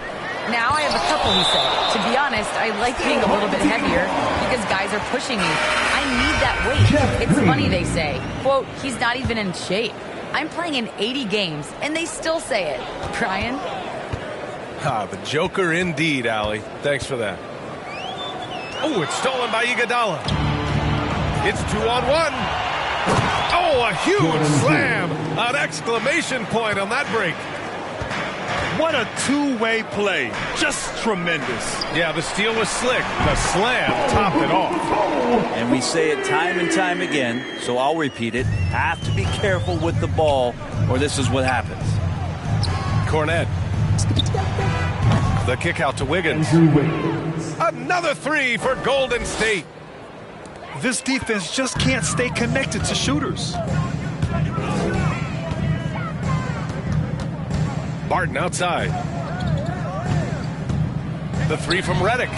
Now I have a couple, he said. To be honest, I like being a little bit heavier because guys are pushing me. I need that weight. It's funny they say, quote, he's not even in shape. I'm playing in 80 games, and they still say it. Brian? The Joker indeed, Allie. Thanks for that. Oh, it's stolen by Iguodala. It's 2-on-1. Oh, a huge slam. An exclamation point on that break. What a two-way play. Just tremendous. Yeah, the steal was slick. The slam topped it off. And we say it time and time again, so I'll repeat it. Have to be careful with the ball, or this is what happens. Cornette. The kick out to Wiggins. Another 3 for Golden State. This defense just can't stay connected to shooters. Barton outside. The 3 from Redick.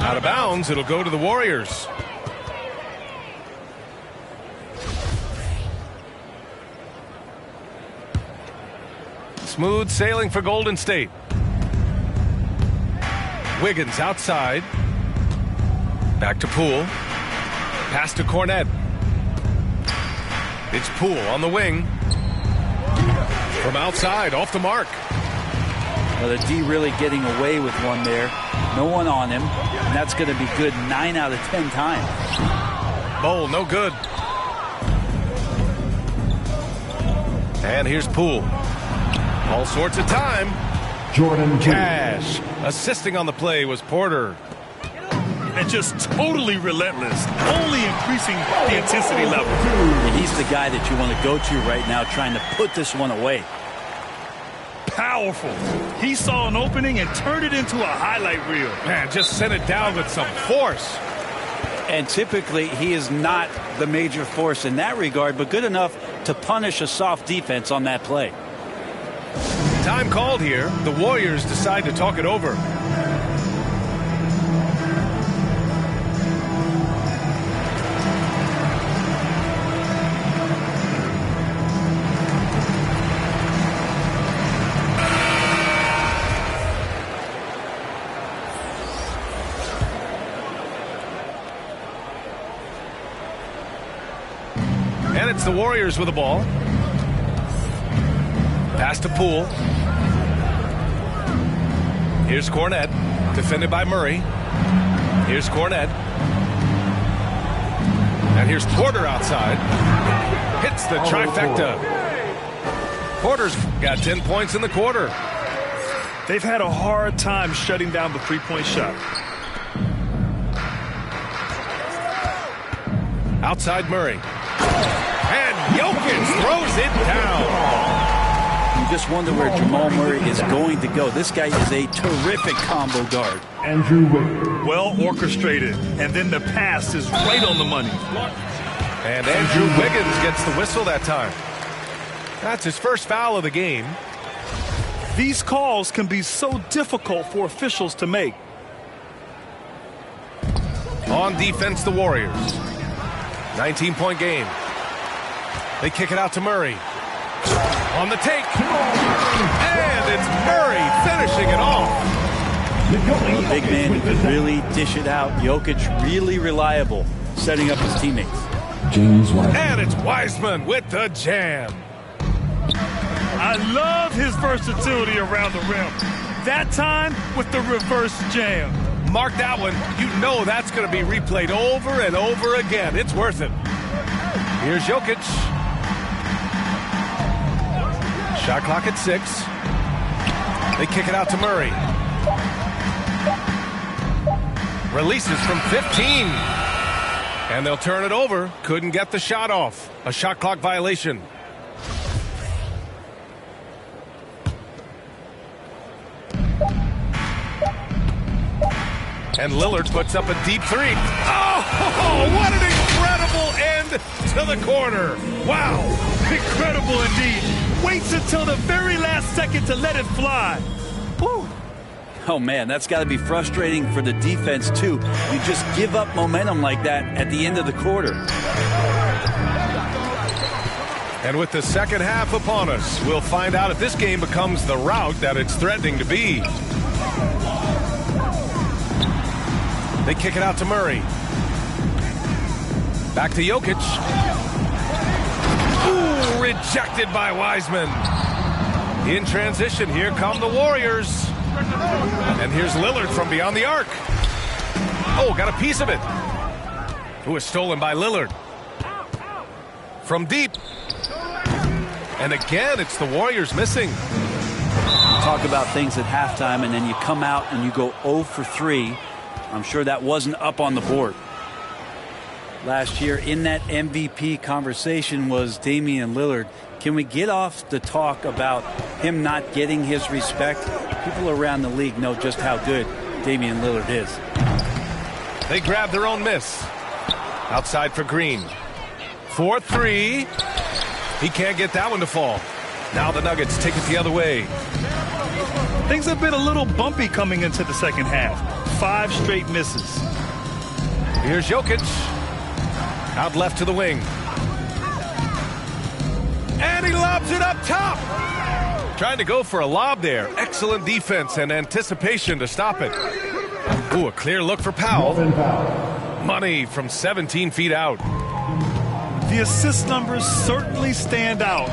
Out of bounds, it'll go to the Warriors. Smooth sailing for Golden State. Wiggins outside. Back to Poole. Pass to Cornette. It's Poole on the wing. From outside, off the mark. Well, the D really getting away with one there. No one on him. And that's going to be good 9 out of 10 times. Bowl, no good. And here's Poole. All sorts of time. Jordan Cash. Assisting on the play was Porter. And just totally relentless. Only increasing the intensity level. He's the guy that you want to go to right now trying to put this one away. Powerful. He saw an opening and turned it into a highlight reel. Man, just sent it down with some force. And typically he is not the major force in that regard, but good enough to punish a soft defense on that play. Time called here. The Warriors decide to talk it over. And it's the Warriors with the ball. Pass to Poole. Here's Cornette, defended by Murray. Here's Cornette. And here's Porter outside. Hits the trifecta. Porter's got 10 points in the quarter. They've had a hard time shutting down the three-point shot. Outside Murray. And Jokic throws it down. You just wonder where Jamal Murray is going to go. This guy is a terrific combo guard. Andrew Wiggins. Well orchestrated. And then the pass is right on the money. And Andrew Wiggins gets the whistle that time. That's his first foul of the game. These calls can be so difficult for officials to make. On defense, the Warriors. 19-point game. They kick it out to Murray. On the take. And it's Murray finishing it off. A big man who could really dish it out. Jokic really reliable, setting up his teammates. And it's Wiseman with the jam. I love his versatility around the rim. That time with the reverse jam. Mark that one. You know that's going to be replayed over and over again. It's worth it. Here's Jokic. Shot clock at 6. They kick it out to Murray. Releases from 15. And they'll turn it over. Couldn't get the shot off. A shot clock violation. And Lillard puts up a deep 3. Oh, what an incredible end to the corner. Wow. Incredible indeed. Waits until the very last second to let it fly. Woo. Oh, man, that's got to be frustrating for the defense, too. You just give up momentum like that at the end of the quarter. And with the second half upon us, we'll find out if this game becomes the rout that it's threatening to be. They kick it out to Murray. Back to Jokic. Ooh, rejected by Wiseman. In transition, here come the Warriors. And here's Lillard from beyond the arc. Oh, got a piece of it. It was stolen by Lillard. From deep. And again, it's the Warriors missing. Talk about things at halftime, and then you come out and you go 0 for 3. I'm sure that wasn't up on the board. Last year in that MVP conversation was Damian Lillard. Can we get off the talk about him not getting his respect? People around the league know just how good Damian Lillard is. They grab their own miss. Outside for Green. 4-3. He can't get that one to fall. Now the Nuggets take it the other way. Things have been a little bumpy coming into the second half. 5 straight misses. Here's Jokic. Out left to the wing. And he lobs it up top. Trying to go for a lob there. Excellent defense and anticipation to stop it. Ooh, a clear look for Powell. Money from 17 feet out. The assist numbers certainly stand out.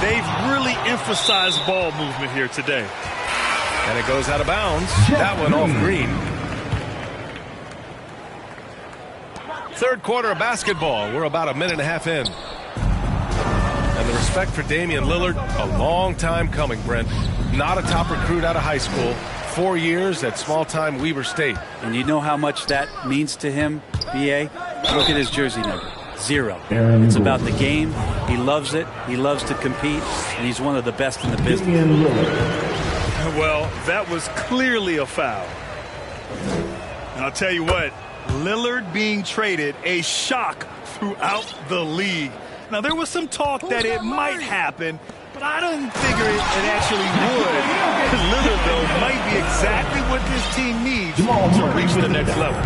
They've really emphasized ball movement here today. And it goes out of bounds. That one off Green. Third quarter of basketball. We're about a minute and a half in. And the respect for Damian Lillard, a long time coming, Brent. Not a top recruit out of high school. 4 years at small-time Weber State. And you know how much that means to him, B.A.? Look at his jersey number. 0. It's about the game. He loves it. He loves to compete. And he's one of the best in the business. Well, that was clearly a foul. And I'll tell you what, Lillard being traded, a shock throughout the league. Now, there was some talk that it might happen, but I didn't figure it actually would. Lillard, though, might be exactly what this team needs to reach the next level.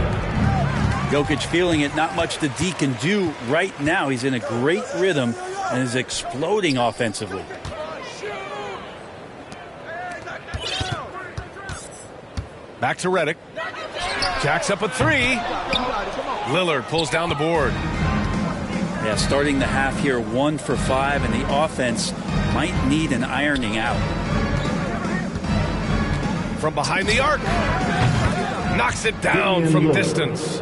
Jokic feeling it. Not much the D can do right now. He's in a great rhythm and is exploding offensively. Back to Redick. Jacks up a 3. Lillard pulls down the board. Yeah, starting the half here 1 for 5, and the offense might need an ironing out. From behind the arc. Knocks it down from distance.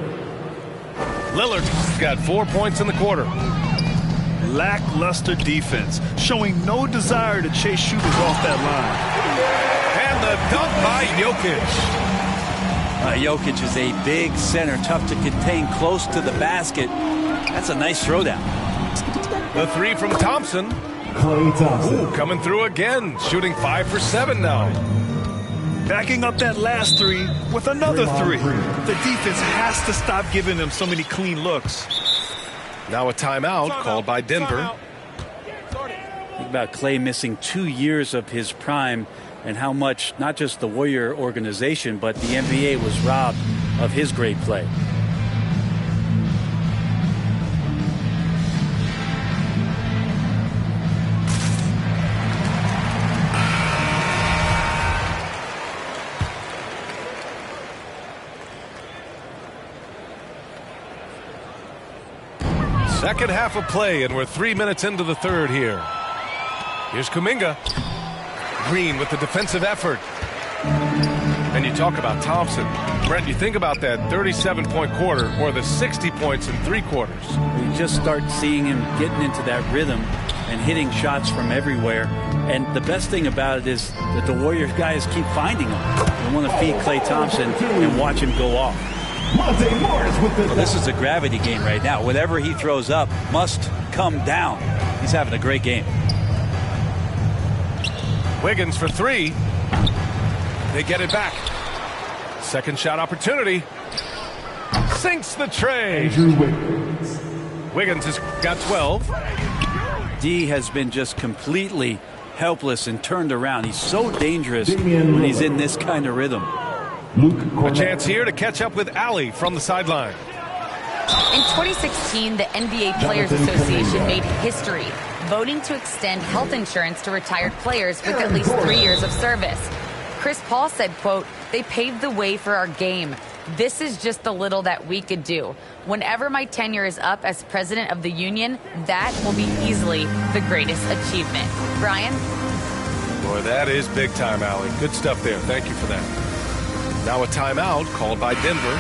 Lillard's got 4 points in the quarter. Lackluster defense, showing no desire to chase shooters off that line. And the dunk by Jokic. Jokic is a big center, tough to contain close to the basket. That's a nice throwdown. The 3 from Thompson. Ooh, coming through again, shooting 5 for 7 now. Backing up that last 3 with another 3. The defense has to stop giving them so many clean looks. Now a timeout called by Denver. Think about Clay missing 2 years of his prime. and how much not just the Warrior organization, but the NBA was robbed of his great play. Second half of play, and we're 3 minutes into the third here. Here's Kuminga. Green with the defensive effort. And you talk about Thompson. Brent, you think about that 37-point quarter or the 60 points in 3 quarters. You just start seeing him getting into that rhythm and hitting shots from everywhere. And the best thing about it is that the Warriors guys keep finding him. They want to feed Klay Thompson and watch him go off. Well, this is a gravity game right now. Whatever he throws up must come down. He's having a great game. Wiggins for 3. They get it back. Second shot opportunity. Sinks the tray. Wiggins has got 12. D has been just completely helpless and turned around. He's so dangerous when he's in this kind of rhythm. A chance here to catch up with Allie from the sideline. In 2016, the NBA Players Association made history, voting to extend health insurance to retired players with at least 3 years of service. Chris Paul said, quote, "They paved the way for our game. This is just the little that we could do. Whenever my tenure is up as president of the union, that will be easily the greatest achievement." Brian? Boy, that is big time, Allie. Good stuff there. Thank you for that. Now a timeout called by Denver.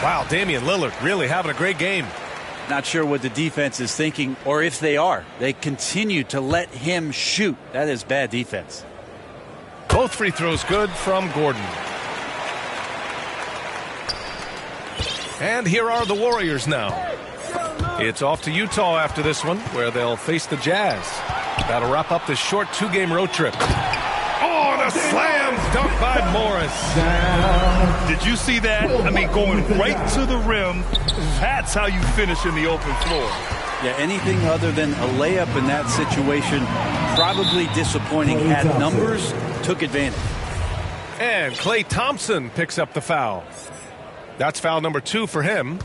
Wow, Damian Lillard really having a great game. Not sure what the defense is thinking, or if they are. They continue to let him shoot. That is bad defense. Both free throws good from Gordon. And here are the Warriors now. It's off to Utah after this one, where they'll face the Jazz. That'll wrap up this short 2-game road trip. Oh, the slam dunk by Morris. Did you see that? I mean, going right to the rim. That's how you finish in the open floor. Yeah, anything other than a layup in that situation, probably disappointing. Had numbers, took advantage. And Klay Thompson picks up the foul. That's foul number 2 for him.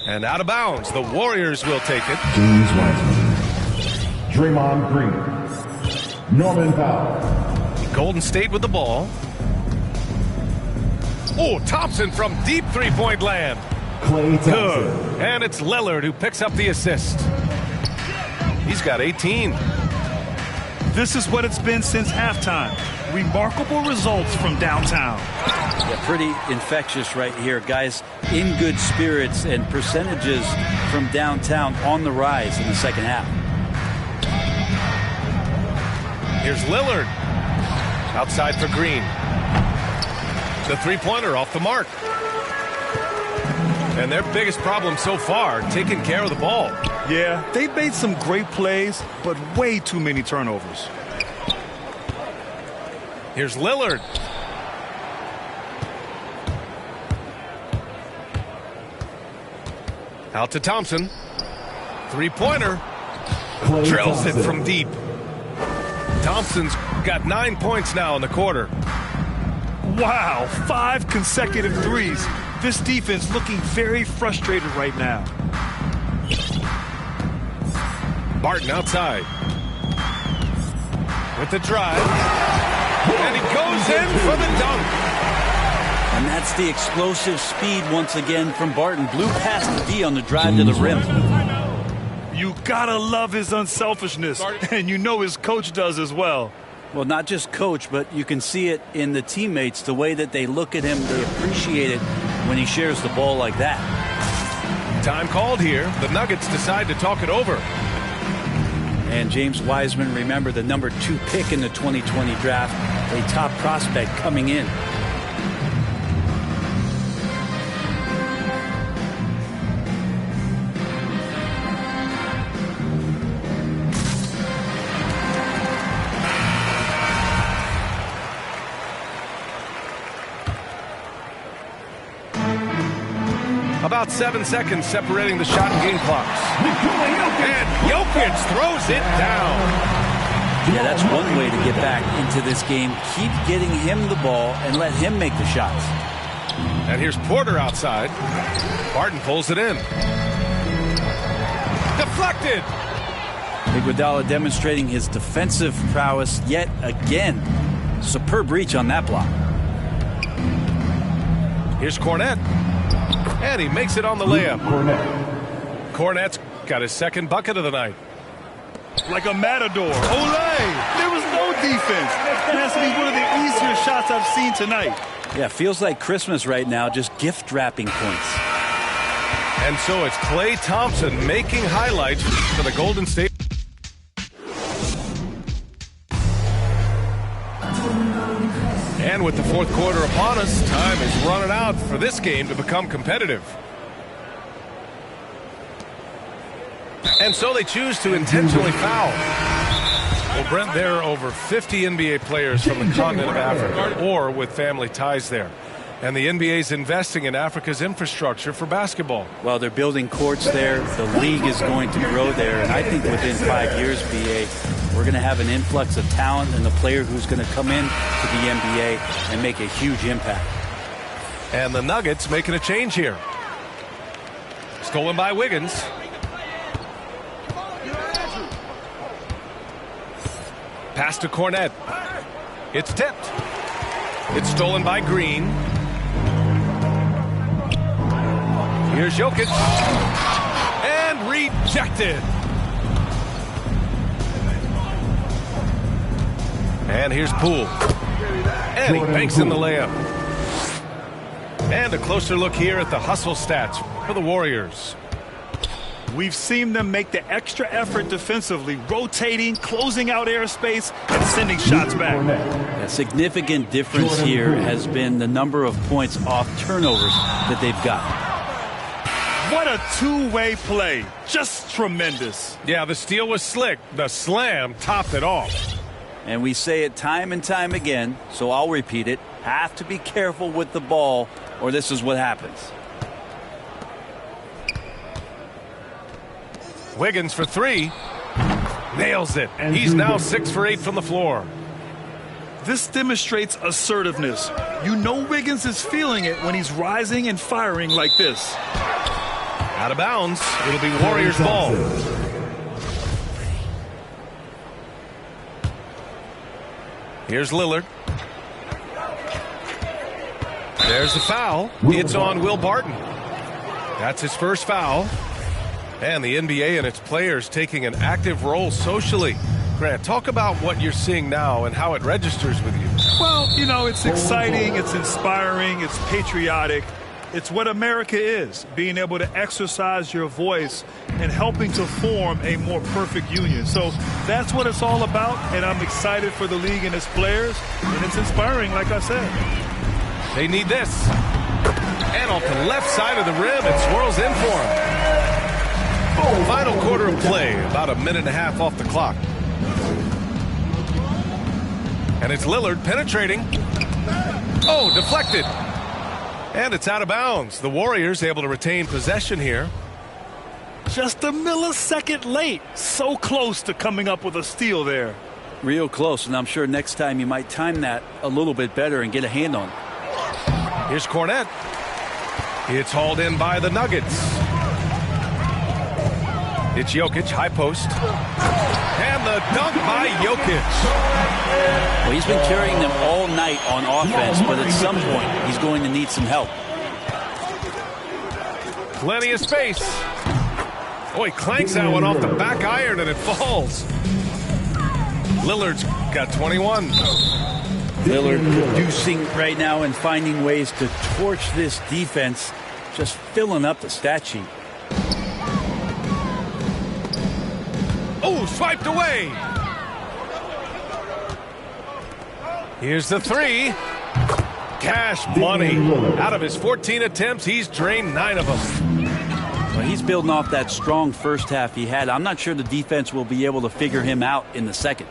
And out of bounds, the Warriors will take it. James Wiseman. Draymond Green. Norman Powell. Golden State with the ball. Oh, Thompson from deep three-point land. Klay Thompson. Good. And it's Lillard who picks up the assist. He's got 18. This is what it's been since halftime. Remarkable results from downtown. Yeah, pretty infectious right here. Guys in good spirits, and percentages from downtown on the rise in the second half. Here's Lillard. Outside for Green. The three-pointer off the mark. And their biggest problem so far, taking care of the ball. Yeah, they've made some great plays, but way too many turnovers. Here's Lillard. Out to Thompson. Three-pointer. Drills it from deep. Thompson's got 9 points now in the quarter. Wow, 5 consecutive threes. This defense looking very frustrated right now. Barton outside. With the drive. And he goes in for the dunk. And that's the explosive speed once again from Barton. Blew past the D on the drive to the rim. You gotta love his unselfishness, and you know his coach does as well. Well, not just coach, but you can see it in the teammates, the way that they look at him. They appreciate it when he shares the ball like that. Time called here. The Nuggets decide to talk it over. And James Wiseman, remember, the number 2 pick in the 2020 draft, a top prospect coming in. About 7 seconds separating the shot and game clocks. And Jokic throws it down. Yeah, that's one way to get back into this game. Keep getting him the ball and let him make the shots. And here's Porter outside. Barton pulls it in. Deflected. Iguodala demonstrating his defensive prowess yet again. Superb reach on that block. Here's Kornet. And he makes it on the layup. Kornet's got his second bucket of the night. Like a matador. Olay! There was no defense. That has to be one of the easier shots I've seen tonight. Yeah, feels like Christmas right now, just gift wrapping points. And so it's Klay Thompson making highlights for the Golden State. And with the fourth quarter upon us, time is running out for this game to become competitive. And so they choose to intentionally foul. Well, Brent, there are over 50 NBA players from the continent of Africa or with family ties there. And the NBA is investing in Africa's infrastructure for basketball. Well, they're building courts there. The league is going to grow there. And I think within 5 years, BA, we're going to have an influx of talent and the player who's going to come in to the NBA and make a huge impact. And the Nuggets making a change here. Stolen by Wiggins. Pass to Kornet. It's tipped. It's stolen by Green. Here's Jokic. And rejected. And here's Poole. And he banks in the layup. And a closer look here at the hustle stats for the Warriors. We've seen them make the extra effort defensively, rotating, closing out airspace, and sending shots back. A significant difference here has been the number of points off turnovers that they've got. What a two-way play. Just tremendous. Yeah, the steal was slick. The slam topped it off. And we say it time and time again, so I'll repeat it. Have to be careful with the ball, or this is what happens. Wiggins for three. Nails it. He's now 6 for 8 from the floor. This demonstrates assertiveness. You know Wiggins is feeling it when he's rising and firing like this. Out of bounds. It'll be Warriors ball. Here's Lillard. There's the foul. It's on Will Barton. That's his first foul. And the NBA and its players taking an active role socially. Grant, talk about what you're seeing now and how it registers with you. Well, you know, it's exciting, it's inspiring, it's patriotic. It's what America is, being able to exercise your voice and helping to form a more perfect union. So that's what it's all about, and I'm excited for the league and its players, and it's inspiring, like I said. They need this. And off the left side of the rim, it swirls in for him. Final quarter of play, about a minute and a half off the clock. And it's Lillard penetrating. Oh, deflected. And it's out of bounds. The Warriors able to retain possession here. Just a millisecond late. So close to coming up with a steal there. Real close, and I'm sure next time you might time that a little bit better and get a hand on it. Here's Kornet. It's hauled in by the Nuggets. It's Jokic, high post. And the dunk by Jokic. Well, he's been carrying them all night on offense, but at some point, he's going to need some help. Plenty of space. Oh, he clanks that one off the back iron, and it falls. Lillard's got 21. Lillard producing right now and finding ways to torch this defense, just filling up the stat sheet. Oh, swiped away. Here's the three. Cash money. Out of his 14 attempts, he's drained 9 of them. Well, he's building off that strong first half he had. I'm not sure the defense will be able to figure him out in the second.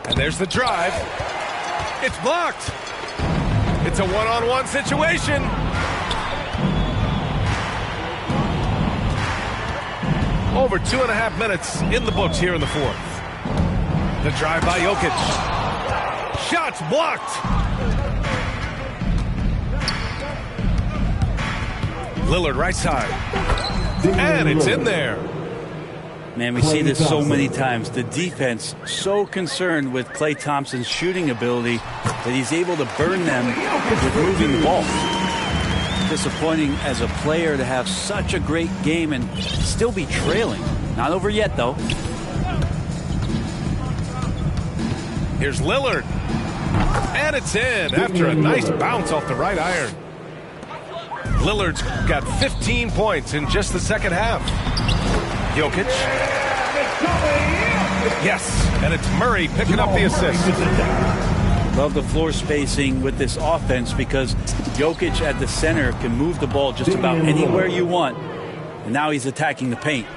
And there's the drive. It's blocked. It's a one-on-one situation. Over 2.5 minutes in the books here in the fourth. The drive by Jokic. Shots blocked. Lillard right side. And it's in there. Man, we see this so many times. The defense so concerned with Klay Thompson's shooting ability that he's able to burn them with moving the ball. Disappointing as a player to have such a great game and still be trailing. Not over yet, though. Here's Lillard. And it's in after a nice bounce off the right iron. Lillard's got 15 points in just the second half. Jokic. Yes, and it's Murray picking up the assist. Love the floor spacing with this offense because Jokic at the center can move the ball just about anywhere you want. And now he's attacking the paint.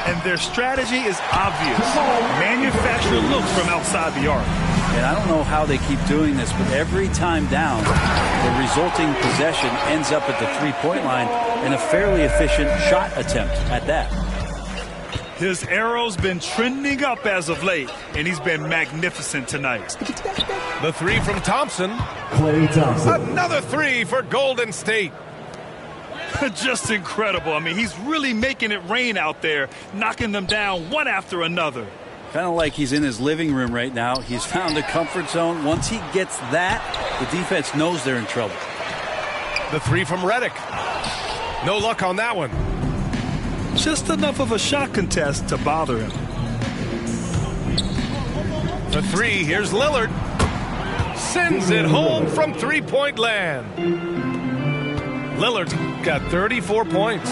And their strategy is obvious. Manufacture looks from outside the arc. And I don't know how they keep doing this, but every time down, the resulting possession ends up at the three-point line in a fairly efficient shot attempt at that. His arrow's been trending up as of late, and he's been magnificent tonight. The three from Thompson. Klay Thompson. Another three for Golden State. Just incredible. I mean, he's really making it rain out there, knocking them down one after another. Kind of like he's in his living room right now. He's found a comfort zone. Once he gets that, the defense knows they're in trouble. The three from Redick. No luck on that one. Just enough of a shot contest to bother him. The three, here's Lillard. Sends it home from three-point land. Lillard's got 34 points.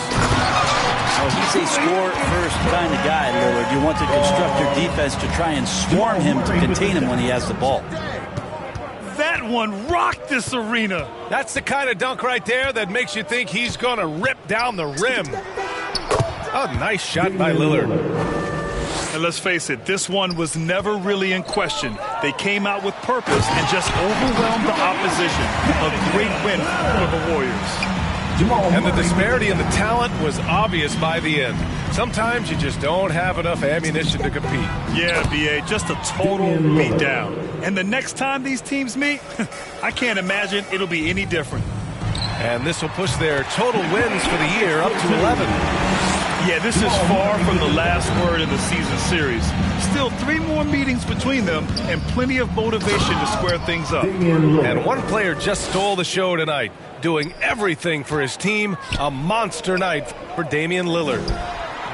Oh, he's a score-first kind of guy, Lillard. You want to construct your defense to try and swarm him to contain him when he has the ball. That one rocked this arena. That's the kind of dunk right there that makes you think he's going to rip down the rim. A nice shot by Lillard. And let's face it, this one was never really in question. They came out with purpose and just overwhelmed the opposition. A great win for the Warriors. And the disparity in the talent was obvious by the end. Sometimes you just don't have enough ammunition to compete. Yeah, B.A., just a total beatdown. And the next time these teams meet, I can't imagine it'll be any different. And this will push their total wins for the year up to 11. Yeah, this is far from the last word in the season series. Still 3 more meetings between them and plenty of motivation to square things up. And one player just stole the show tonight, doing everything for his team. A monster night for Damian Lillard.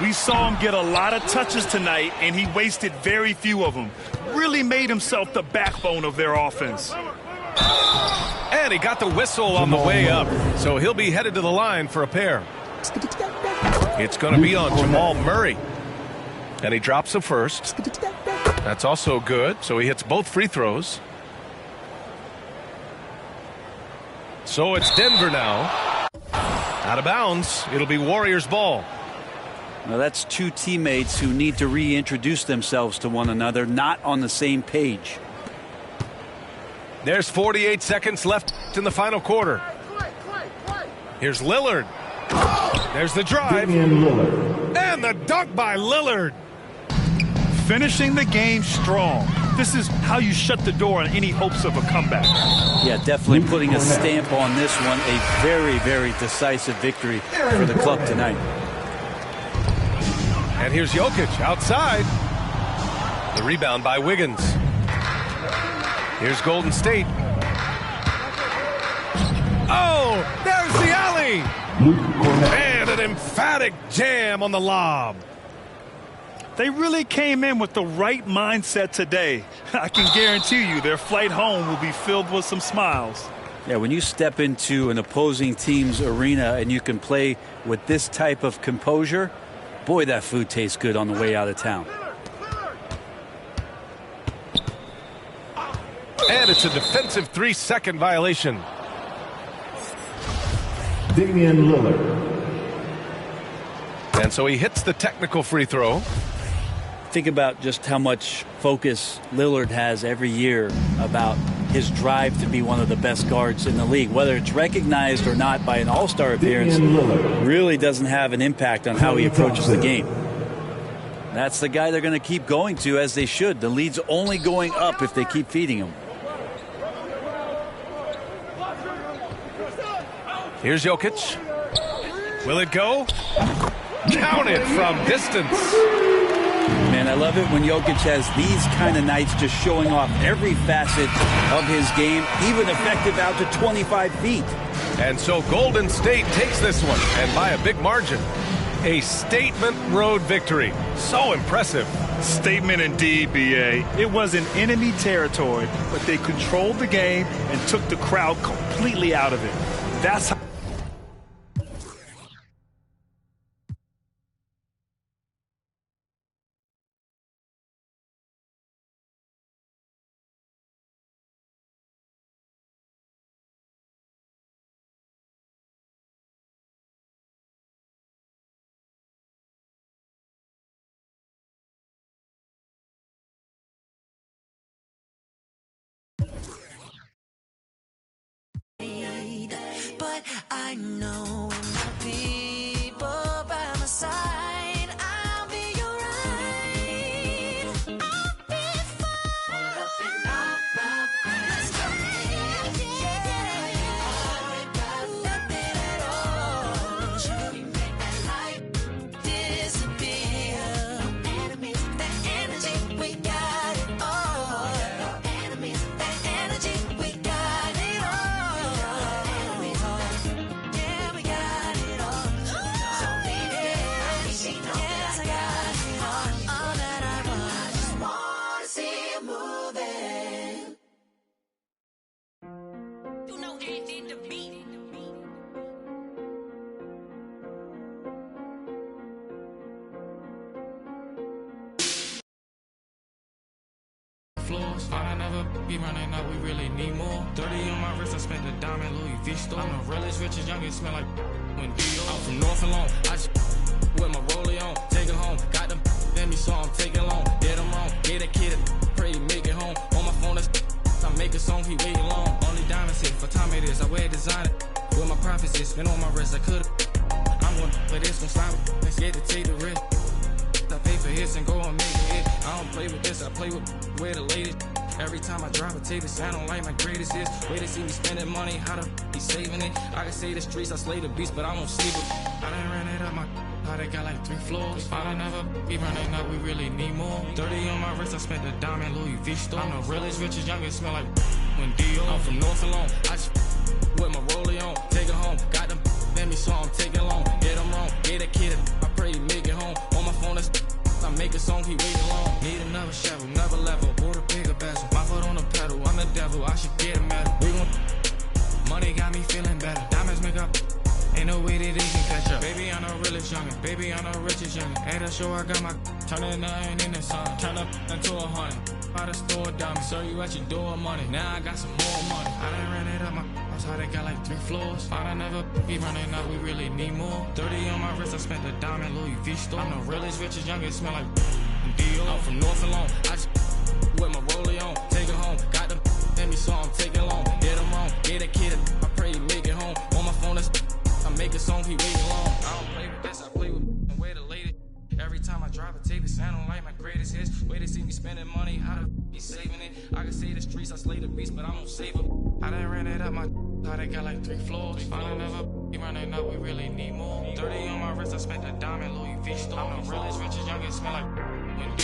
We saw him get a lot of touches tonight, and he wasted very few of them. Really made himself the backbone of their offense. And he got the whistle on the way up, so he'll be headed to the line for a pair. It's going to be on Jamal Murray. And he drops the first. That's also good, so he hits both free throws. So it's Denver now. Out of bounds. It'll be Warriors ball. Now that's two teammates who need to reintroduce themselves to one another, not on the same page. There's 48 seconds left in the final quarter. Here's Lillard. There's the drive. And the dunk by Lillard. Finishing the game strong. This is how you shut the door on any hopes of a comeback. Yeah, definitely putting a stamp on this one. A very, very decisive victory for the club tonight. And here's Jokic outside. The rebound by Wiggins. Here's Golden State. Oh, there's the alley. And an emphatic jam on the lob. They really came in with the right mindset today. I can guarantee you their flight home will be filled with some smiles. Yeah, when you step into an opposing team's arena and you can play with this type of composure, boy, that food tastes good on the way out of town. And it's a defensive 3-second violation. Damian Lillard. And so he hits the technical free throw. Think about just how much focus Lillard has every year about his drive to be one of the best guards in the league. Whether it's recognized or not by an all-star appearance really doesn't have an impact on how he approaches the game. That's the guy they're going to keep going to, as they should. The lead's only going up if they keep feeding him. Here's Jokic. Will it go? Counted from distance. Man, I love it when Jokic has these kind of nights, just showing off every facet of his game, even effective out to 25 feet. And so Golden State takes this one, and by a big margin. A statement road victory. So impressive. Statement indeed, B.A. It was in enemy territory, but they controlled the game and took the crowd completely out of it. That's how. But I know when my people by my side, I'll be alright. I'll be fine. Up and up. Let's go. Yeah. We got nothing at all. Should we make that light disappear? No enemies, that energy, we got it all. No enemies, that energy, we got it all. Floors, I never be running up, we really need more. 30 on my wrist, I spent the diamond Louis V store. I'm the realest, richest, youngest, smell like when Dior. I'm from North Alone, I just with my rollie on, take it home. Got them in me, so I'm taking long. Get them wrong, get a kid, pray to make it home. On my phone, that's I make a song, he waiting long. Only diamonds hit, for time it is, I wear designer. With my profits, it's been on my wrist, I could've. I'm going for this, gon' slide with, let's get to take the risk. I pay for hits and go and make a hit. I don't play with this, I play with where the latest. Every time I drop a tape, it sound like my greatest hits. Way to see me spending money, how to be saving it. I can say the streets, I slay the beast, but I won't sleep it. I done ran it up my how they got like 3 floors. If I never be running up, we really need more. 30 on my wrist, I spent the diamond Louis V store. I'm the realest, richest, youngest, smell like when Dior. I'm from North Alone, I just with my rollie on, take it home. Got them in me, so I'm taking long. Get them wrong, get a kid, I pray to make it home. On my phone, that's I make a song, he waiting long. Need another shovel, another level, bought a bigger bezel. My foot on the pedal, I'm the devil, I should get a medal. We gon' money got me feeling better. Diamonds make up, ain't no way that they can catch up. Baby, I'm the realest youngin', baby, I'm the richest youngin'. At the show, I got my turning nothing in the sun. Turn up into 100, by the store diamond. Serve you at your door money, now I got some more money. I done ran it up my how they got like 3 floors. I never be running up, we really need more. 30 on my wrist, I spent the diamond Louis V store. I'm the realest, richest, youngest, smell like Dior. I'm from North Alone, I just with my rollie on, take it home. Got them in me, so I'm taking long. Get them wrong, get a kid, I pray to make it home. On my phone, that's I make a song, he waiting long. I don't play with this, I play with where the latest. Every time I drop a tape, it sound like my greatest hits. Way to see me spending money, how to be saving it. I can say the streets, I slay the beast, but I won't save it. I done ran it up my how they got like 3 floors. If I never be running up, we really need more. 30 on my wrist, I spent the diamond Louis V store. I'm the realest, richest, youngest, smell like when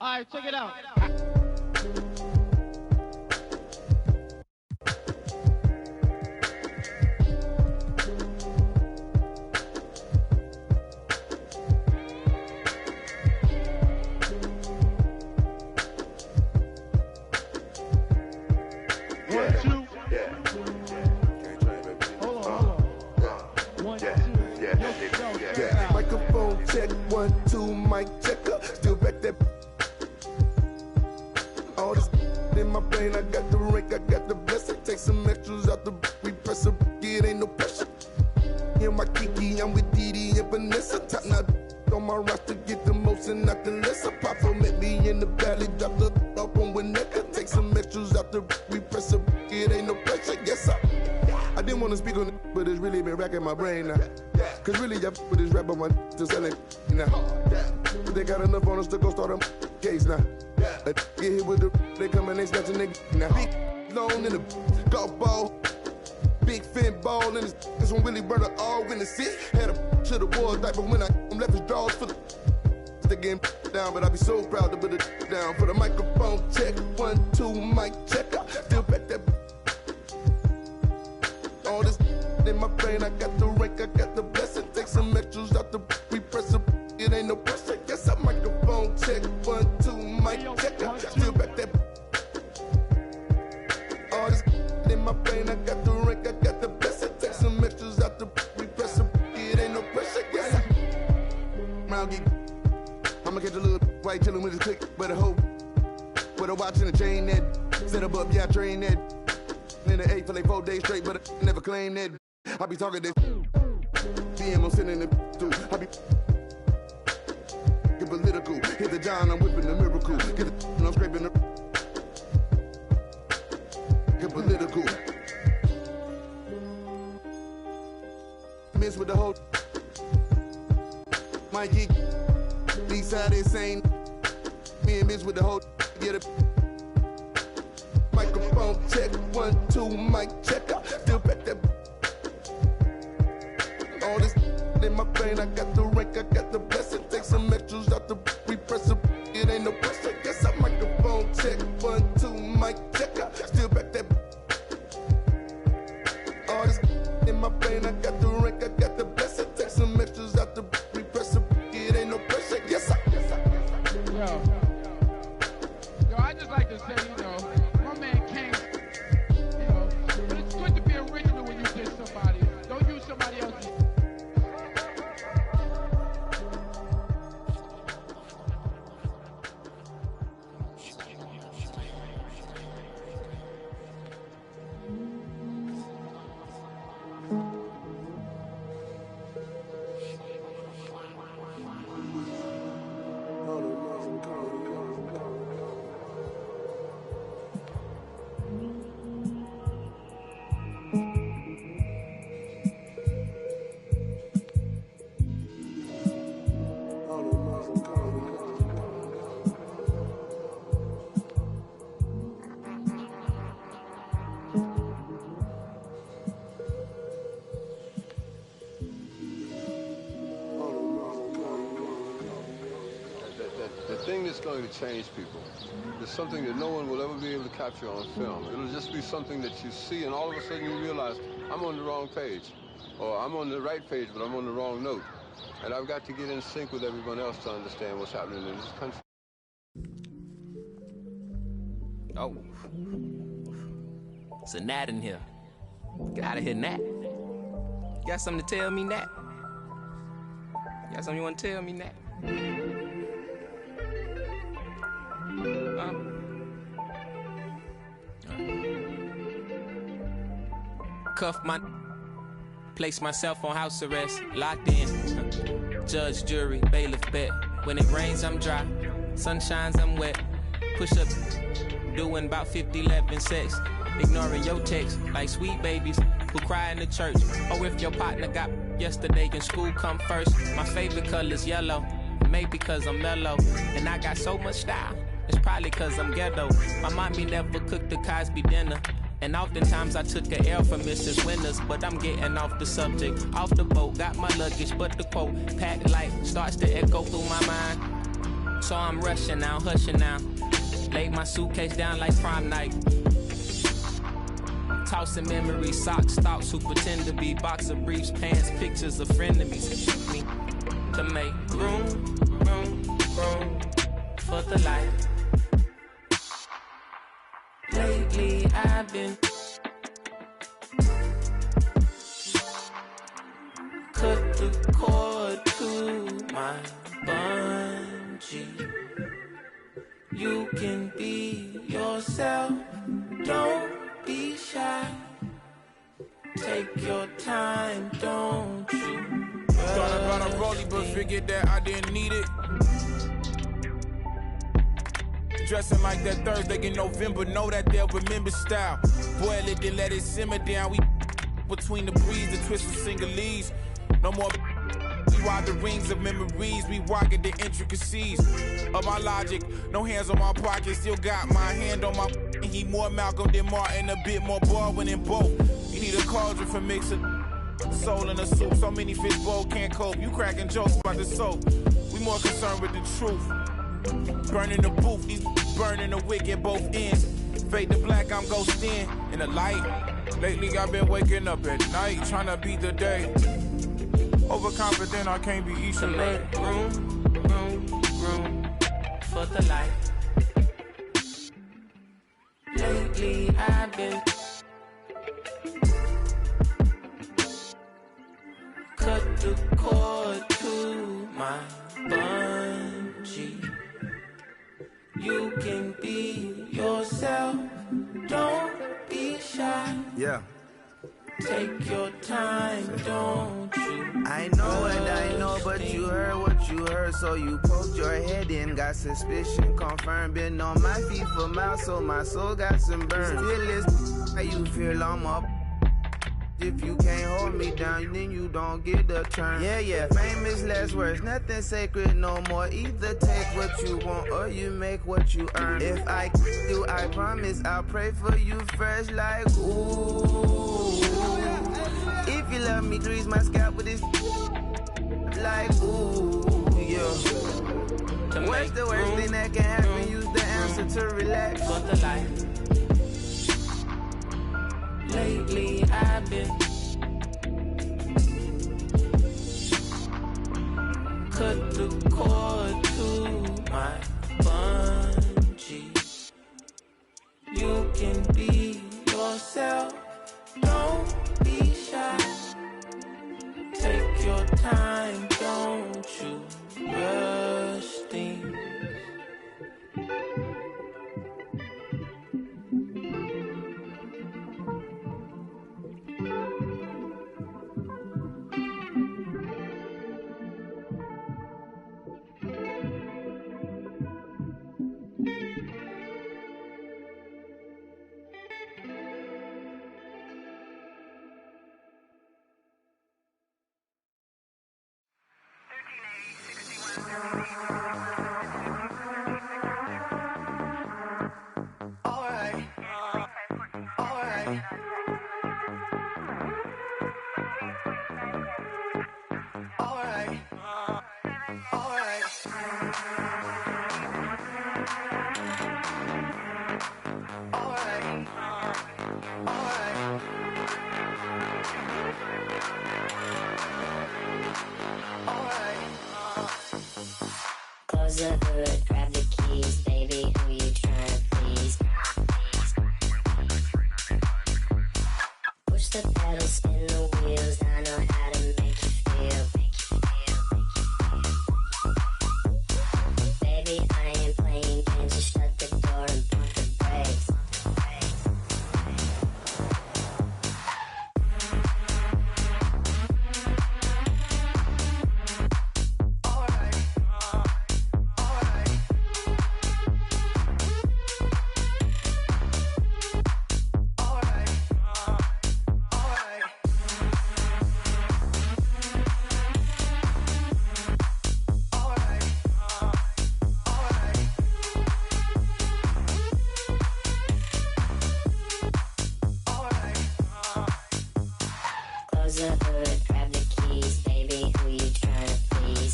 All right, check it out. Microphone check, 1, 2, mic checker. Still back that. All this in my brain, I got the rank, I got the blessing. Take some with my Kiki, I'm with Didi and Vanessa. Top now on my roster, get the most and not the lesser. Papa met me in the valley, drop the up on Winnetka. Take some extras out the repress up, it ain't no pressure, yes sir. I didn't want to speak on it, but it's really been racking my brain now. Cause really, I with this rap on my to sell it now. They got enough on us to go start a case now. Get hit with the, they come and they snatch a nigga now. Big loan in the golf ball. Big fin ball in this when Willie Burner all in the seat. Had a to the wall type, but when I left his drawers for the they getting down, but I be so proud to put it down. For the microphone check, 1, 2, mic check. Still back that. All this in my brain, I got the rank, I got the blessing. Take some extras out the repress, it ain't no pressure. Yes, I microphone check, 1, 2, mic check. Still back that. All this in my brain, I got the rank, I got the blessing. Take some extras out the repress, it ain't no pressure. Yes, round geek. I'ma catch a little white chillin' with his click, but a hoe. With a watch and a chain that set up, yeah, I train that. In the 8 for like 4 days straight, but I never claim that. I be talking this. DM, I'm sending it to. I be get political. Hit the John, I'm whipping the miracle. Get the I'm scraping the. Get political. Miss with the whole. My geek. East side insane. Me and miss with the whole. Get it. Microphone check, 1, 2, mic check. Still back that. All this in my brain, I got the rank, I got the blessing. Take some extras out the repress, it ain't no pressure. Yes, I microphone check, 1, 2, mic check. Still back that. All this in my brain, I got the rank, I got the blessing. Take some extras out the repress, it ain't no pressure. Yes, I. Yo, I just like to say, you know. But it's good to be original when you diss somebody. Don't use somebody else's. Going to change people. It's something that no one will ever be able to capture on film. It'll just be something that you see and all of a sudden you realize I'm on the wrong page, or I'm on the right page but I'm on the wrong note, and I've got to get in sync with everyone else to understand what's happening in this country. Oh, it's a gnat in here. Get out of here, Nat. You got something to tell me, Nat? You got something you want to tell me, Nat? Cuff my, place myself on house arrest, locked in. Judge, jury, bailiff, bet. When it rains, I'm dry. Sun shines, I'm wet. Push up, doing about 50-11 sex. Ignoring your text like sweet babies who cry in the church. Or if your partner got yesterday, can school come first? My favorite color's yellow. Maybe cause I'm mellow. And I got so much style. It's probably cause I'm ghetto. My mommy never cooked the Cosby dinner. And oftentimes I took a L from Mrs. Winters, but I'm getting off the subject. Off the boat, got my luggage, but the quote, packed light, starts to echo through my mind. So I'm rushing now, hushing now. Laid my suitcase down like prom night. Tossing memories, socks, thoughts who pretend to be boxer briefs, pants, pictures of frenemies. Me to make room for the light. Lately I've been cut the cord to my bungee. You can be yourself, don't be shy. Take your time, don't you forget that I didn't need it. Dressing like that Thursday in November, know that they'll remember style. Boil it, then let it simmer down. We between the breeze, the twist of singlese. No more. We ride the rings of memories. We rocket the intricacies of my logic. No hands on my pocket, still got my hand on my. He more Malcolm than Martin, a bit more Baldwin than both. You need a cauldron for mixing soul in a soup. So many fish bowl can't cope. You cracking jokes about the soap. We more concerned with the truth. Burning the booth, these burning the wick at both ends. Fade to black, I'm ghosting in the light. Lately I've been waking up at night, trying to beat the day. Overconfident, I can't be each and make room for the light. Lately I've been cut the cord to my bungee. You can be yourself, don't be shy. Yeah. Take your time, don't you? I know what I know, but you heard what you heard, so you poked your head in, got suspicion confirmed. Been on my feet for miles, so my soul got some burn. Still is how you feel I'm up. If you can't hold me down, then you don't get a turn. Yeah, famous last words, nothing sacred no more. Either take what you want or you make what you earn. If I do, I promise I'll pray for you first, like ooh. If you love me, grease my scalp with this, like ooh, yeah. What's the worst thing that can happen? Use the answer to relax. For the life. Lately I've been cut the cord to my bungee. You can be yourself, don't be shy. Take your time, don't you rush things. Close the hood, grab the keys, baby, who you tryna please? Push the pedal, spin the wheels, I know how to make you feel. Baby, I ain't playing games, just shut the door and pump the brakes. Close the hood, grab the keys, baby, who you tryna please?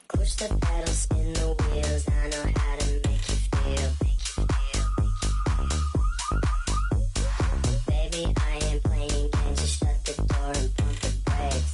Push the pedal, spin the wheels, I know how to make you feel. Baby, I ain't playing games, just shut the door and pump the brakes.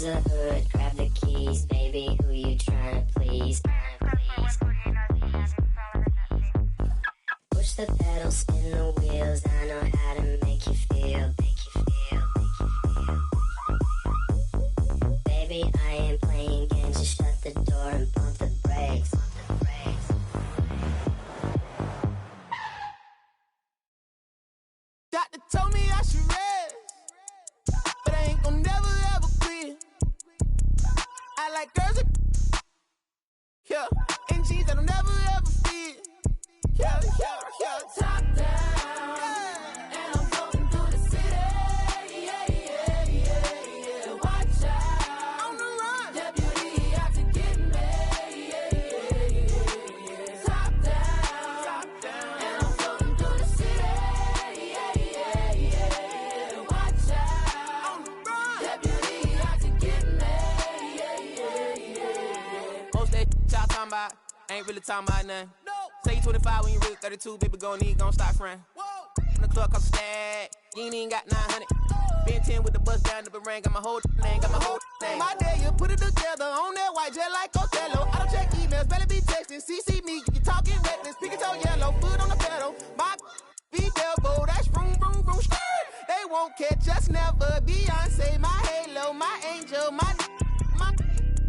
Close the hood, grab the keys, baby, who you trying to please? Push the pedal, spin the wheels, I know how to make you feel. Baby, I ain't playing games, just shut the door and pump the brakes. Doctor told me I should rest, but I ain't gon' never ever quit. I like girls that, yeah, and jeans that'll never ever fit. Yeah, top down, and I'm floating through the city. Yeah. Watch out, on the run, deputy out to get me. Yeah. Top down, and I'm floating through the city. Yeah. Watch out, on the run, deputy out to get me. Yeah. Most that y'all talking about, ain't really talking about nothing. Say you 25 when you really 32, baby, gon' stop frontin'. From the club cost a stack, you ain't even got 900. Been 10 with the bus down the ring, got my whole name. My day, you put it together on that white jet like Othello. I don't check emails, better be texting. CC me, you talking reckless, pick it toe yellow, foot on the pedal. My be elbow, that's vroom, vroom, vroom, skirt. They won't catch us never. Beyonce, my halo, my angel, my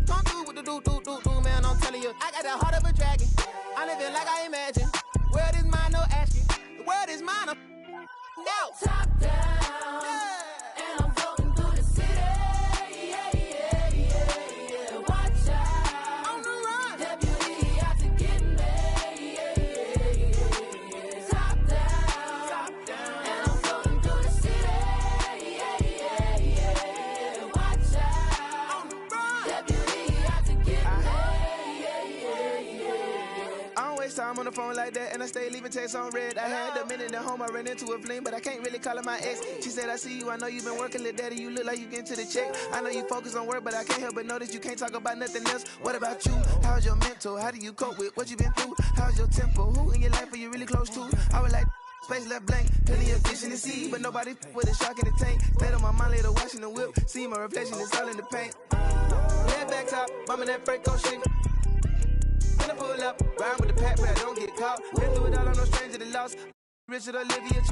come through with the do, man, I'm telling you. I got the heart of a dragon. I live it like I imagine. World is mine, no asking. The world is mine, I'm now. Top down, and I'm floating through the city. Yeah. Watch out, on the run, deputy out to get me. Yeah. Top down, and I'm floating through the city. Yeah. Watch out, on the run, deputy out to get me. I don't waste time on the phone like that, and I stay leaving texts on red. I had a minute at home, I ran into a fling, but I can't really call her my ex. She said, I see you, I know you've been working, little daddy, you look like you getting to the check. I know you focus on work, but I can't help but notice you can't talk about nothing else. What about you? How's your mental? How do you cope with what you been through? How's your tempo? Who in your life are you really close to? I was like, space left blank, plenty of fish in the sea, but nobody with a shark in the tank. Stayed on my mind later, watching the whip, see my reflection, it's all in the paint. Head back top, bumming that freight coat shit. Gonna pull up, ride with the pack, but I don't get caught. Been through it all, I'm no stranger to loss. Richard Olivia,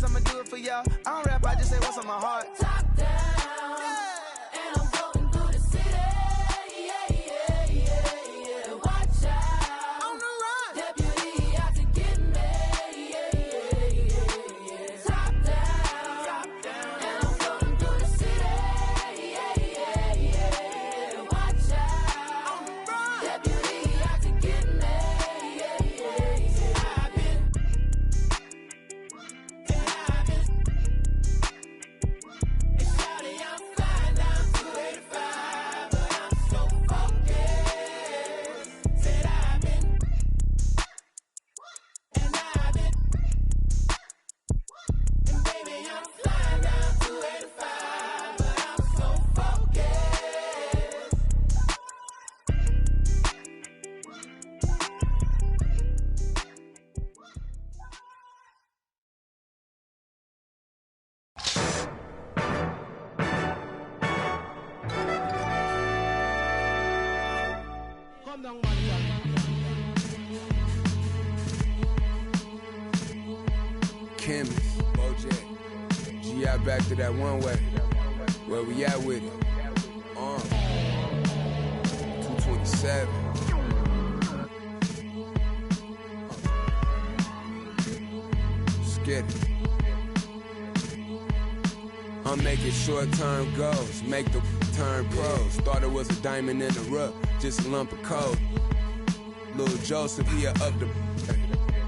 I'ma do it for y'all. I don't rap, I just say what's on my heart. Top down, and I'm floating through the city. Yeah. Watch out, on the run, deputy out to get me. Yeah. Top down, and I'm floating through the city. Yeah. Watch out, on the run, deputy out to get me. Chemist, Bojack, G.I. back to that one way. Where we at with it? 227. Let's get it. I'm making short-term goals, make the turn pros. Thought it was a diamond in the rough, just a lump of coal. Lil Joseph, he up the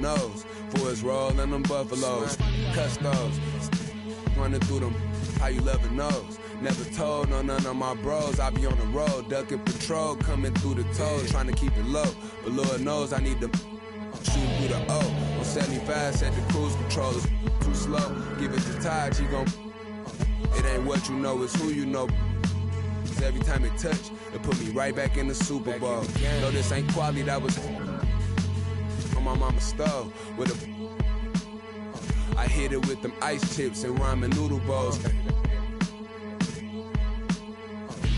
nose for his roll and them buffaloes. Custos, running through them, how you love a nose. Never told on none of my bros, I be on the road, ducking patrol, coming through the toes, trying to keep it low. But Lord knows I need to shoot through the O. On 75, set the cruise controllers too slow. Give it to Taj, he gon' it ain't what you know, it's who you know. Cause every time it touch, it put me right back in the Super Bowl. Though this ain't quality, that was on my mama's stove with a I hit it with them ice chips and ramen noodle bowls.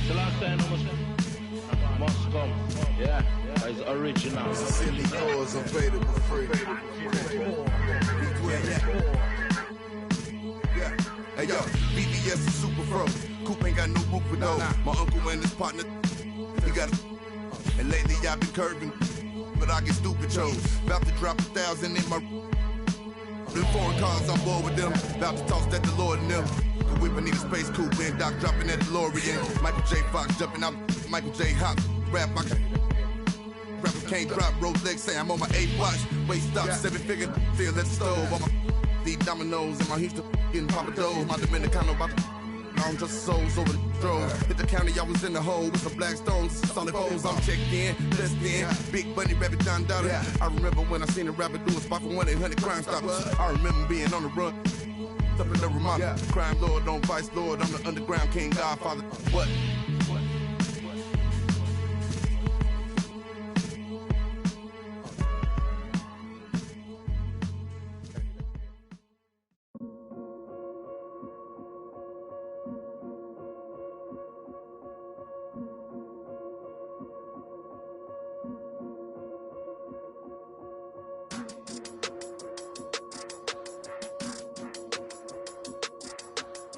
The last time I must come. Yeah, it's original. It's a silly cause, I'm faded but free. Yeah. Hey yo, BBS is super fro. Coop ain't got no roof for though. My uncle and his partner, he got a. And lately I've been curving, but I get stupid chose. About to drop 1,000 in my. Them foreign cars, I'm bored with them. About to toss that DeLorean in them. The whip, I need a space coupe and Doc dropping that DeLorean. Michael J. Fox jumping out. Michael J. Hop. Rap, I rapper can't drop. Rolex say I'm on my 8th watch. Waist stop, 7-figure. Still at the stove. On my deep dominoes and my Houston getting Papa Doe. My Dominicano about to. I'm just souls over the drove. Hit the county, I was in the hole with some black stones, some solid foes. I'm checked in, blessed in. Big Bunny, Rabbit, Don Dada. I remember when I seen a rapper do a spot for 1-800 Crime Stoppers. I remember being on the run. Up in the Ramada. Crime Lord, on Vice Lord. I'm the underground king, Godfather. What?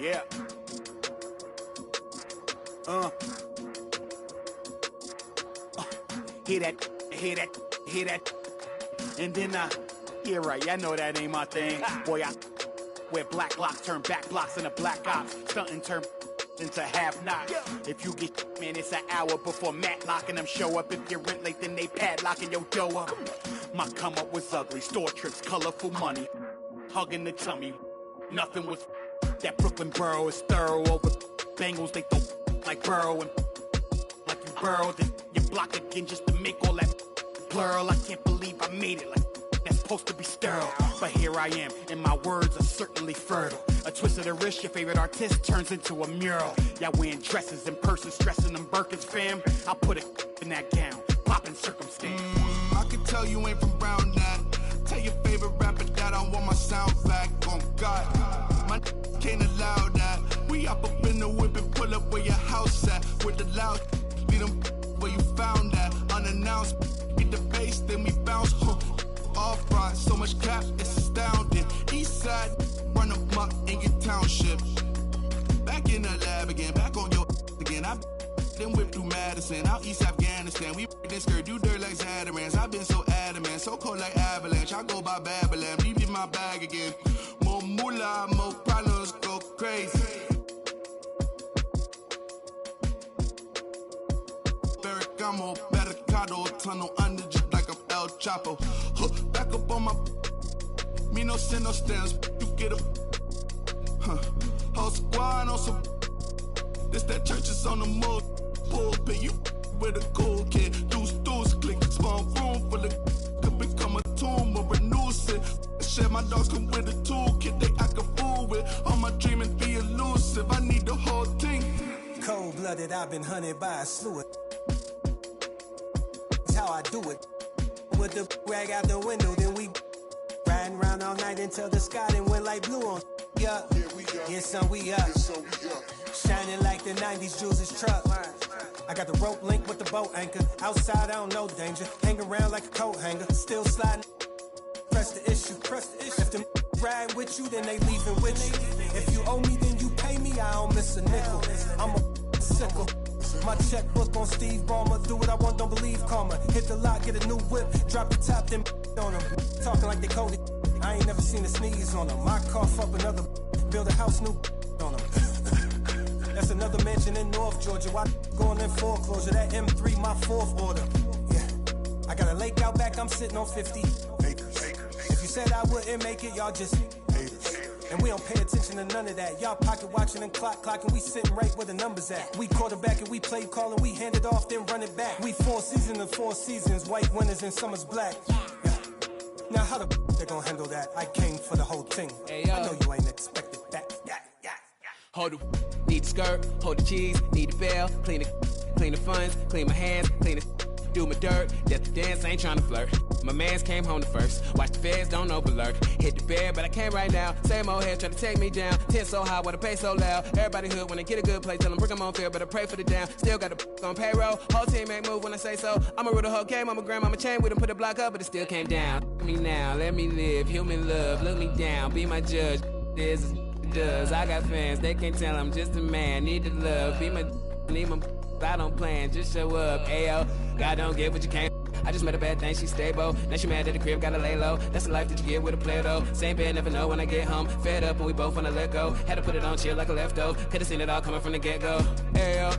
Yeah. Hear that. And then yeah, right, I know that ain't my thing. Boy, I wear black locks, turn back blocks into black ops, stunting turn into half knots. If you get, man, it's an hour before Matlock and them show up. If you're rent late, then they padlocking your dough up. My come up was ugly, store trips, colorful money, hugging the tummy. Nothing was. That Brooklyn borough is thorough over Bengals. They throw like Burrow and like you burrowed. Then you block again just to make all that plural. I can't believe I made it like that's supposed to be sterile. But here I am, and my words are certainly fertile. A twist of the wrist, your favorite artist turns into a mural. Y'all wearing dresses in person, stressing them Birkins, fam. I'll put a in that gown, popping circumstance. I can tell you ain't from Brown that. Tell your favorite rapper that I want my sound back. On God, my can't allow that. We up in the whip and pull up where your house at. With the loud, lead them where you found that. Unannounced, get the bass, then we bounce. Off right, so much cap, it's astounding. East side, run up in your township. Back in the lab again, back on your again. I then whip through Madison, out East Afghanistan. We this skirt, do dirt like Zatarans. I've been so adamant, so cold like avalanche. I go by Babylon, leave in my bag again. More moolah, more problems, go crazy. Ferragamo, Barricado, tunnel under just like I'm El Chapo. Back up on my, me no send no stamps, you get a, whole squad on some, this that church is on the move, pulpit, you with a cool kid, deuce, click, small room full of, could become a tomb or a nuisance. Share my dogs come with a toolkit, they act a fool with, all my dreaming be elusive, I need the whole thing. Cold-blooded, I've been hunted by a slew of, that's how I do it. With the rag out the window, then we riding around all night until the sky then went like blue on. Yeah, yeah, son, we up. Shining like the 90s Jules' truck. I got the rope link with the boat anchor. Outside, I don't know danger. Hang around like a coat hanger. Still sliding. Press the issue. If them ride with you, then they leaving with you. If you owe me, then you pay me. I don't miss a nickel. I'm a sickle. My checkbook on Steve Ballmer. Do what I want, don't believe karma. Hit the lot, get a new whip. Drop the top, then on them. Talking like they Cody. I ain't never seen a sneeze on them. I cough up another. Build a house new on them. That's another mansion in North Georgia. Why going in foreclosure? That M3, my fourth order. Yeah. I got a lake out back, I'm sitting on 50 acres. If you said I wouldn't make it, y'all just haters. And we don't pay attention to none of that. Y'all pocket watching and clocking. We sitting right where the numbers at. We quarterback and we play call and we hand it off, then run it back. We 4 seasons and 4 seasons. White winners and summer's black. Yeah. Now how the they gonna handle that? I came for the whole thing. Hey, I know you ain't expected that. Yeah. Hold the need the skirt, hold the cheese, need the bell, clean the funds, clean my hands, clean the do my dirt. Just the dance, ain't tryna flirt. My mans came home the first. Watch the feds, don't overlurk. Hit the bed, but I can't right now. Same old head trying to take me down. 10 so high, what I pay so loud. Everybody hood when they get a good play. Tell them bring them on field, but I pray for the down. Still got the on payroll. Whole team ain't move when I say so. I'ma rule the whole game. I'ma grandma chain with him, put a block up, but it still came down. Me now, let me live. Human love, look me down. Be my judge. This is does. I got fans, they can't tell I'm just a man. Need the love. Be my need my. I don't plan, just show up. Ayo, God don't get what you can't. I just met a bad thing, she stable. Now she mad at the crib, gotta lay low. That's the life that you get with a player though. Same bed, never know when I get home. Fed up and we both wanna let go. Had to put it on chill like a leftover. Could've seen it all coming from the get-go. Ayo,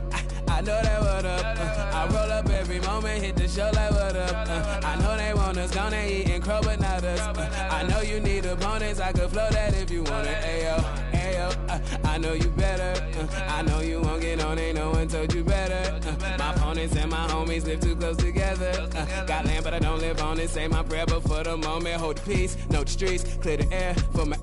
I know that what up. I roll up every moment, hit the show like what up. I know they want us gone and eating crow, but not us. I know you need opponents, I could flow that if you want it. Ayo, ayo, I know you better. I know you won't get on, ain't no one told you better. My opponents and my homies live too close together. Got land, but I don't live on it. Say my prayer, but for the moment, hold the peace. Know the streets, clear the air for my.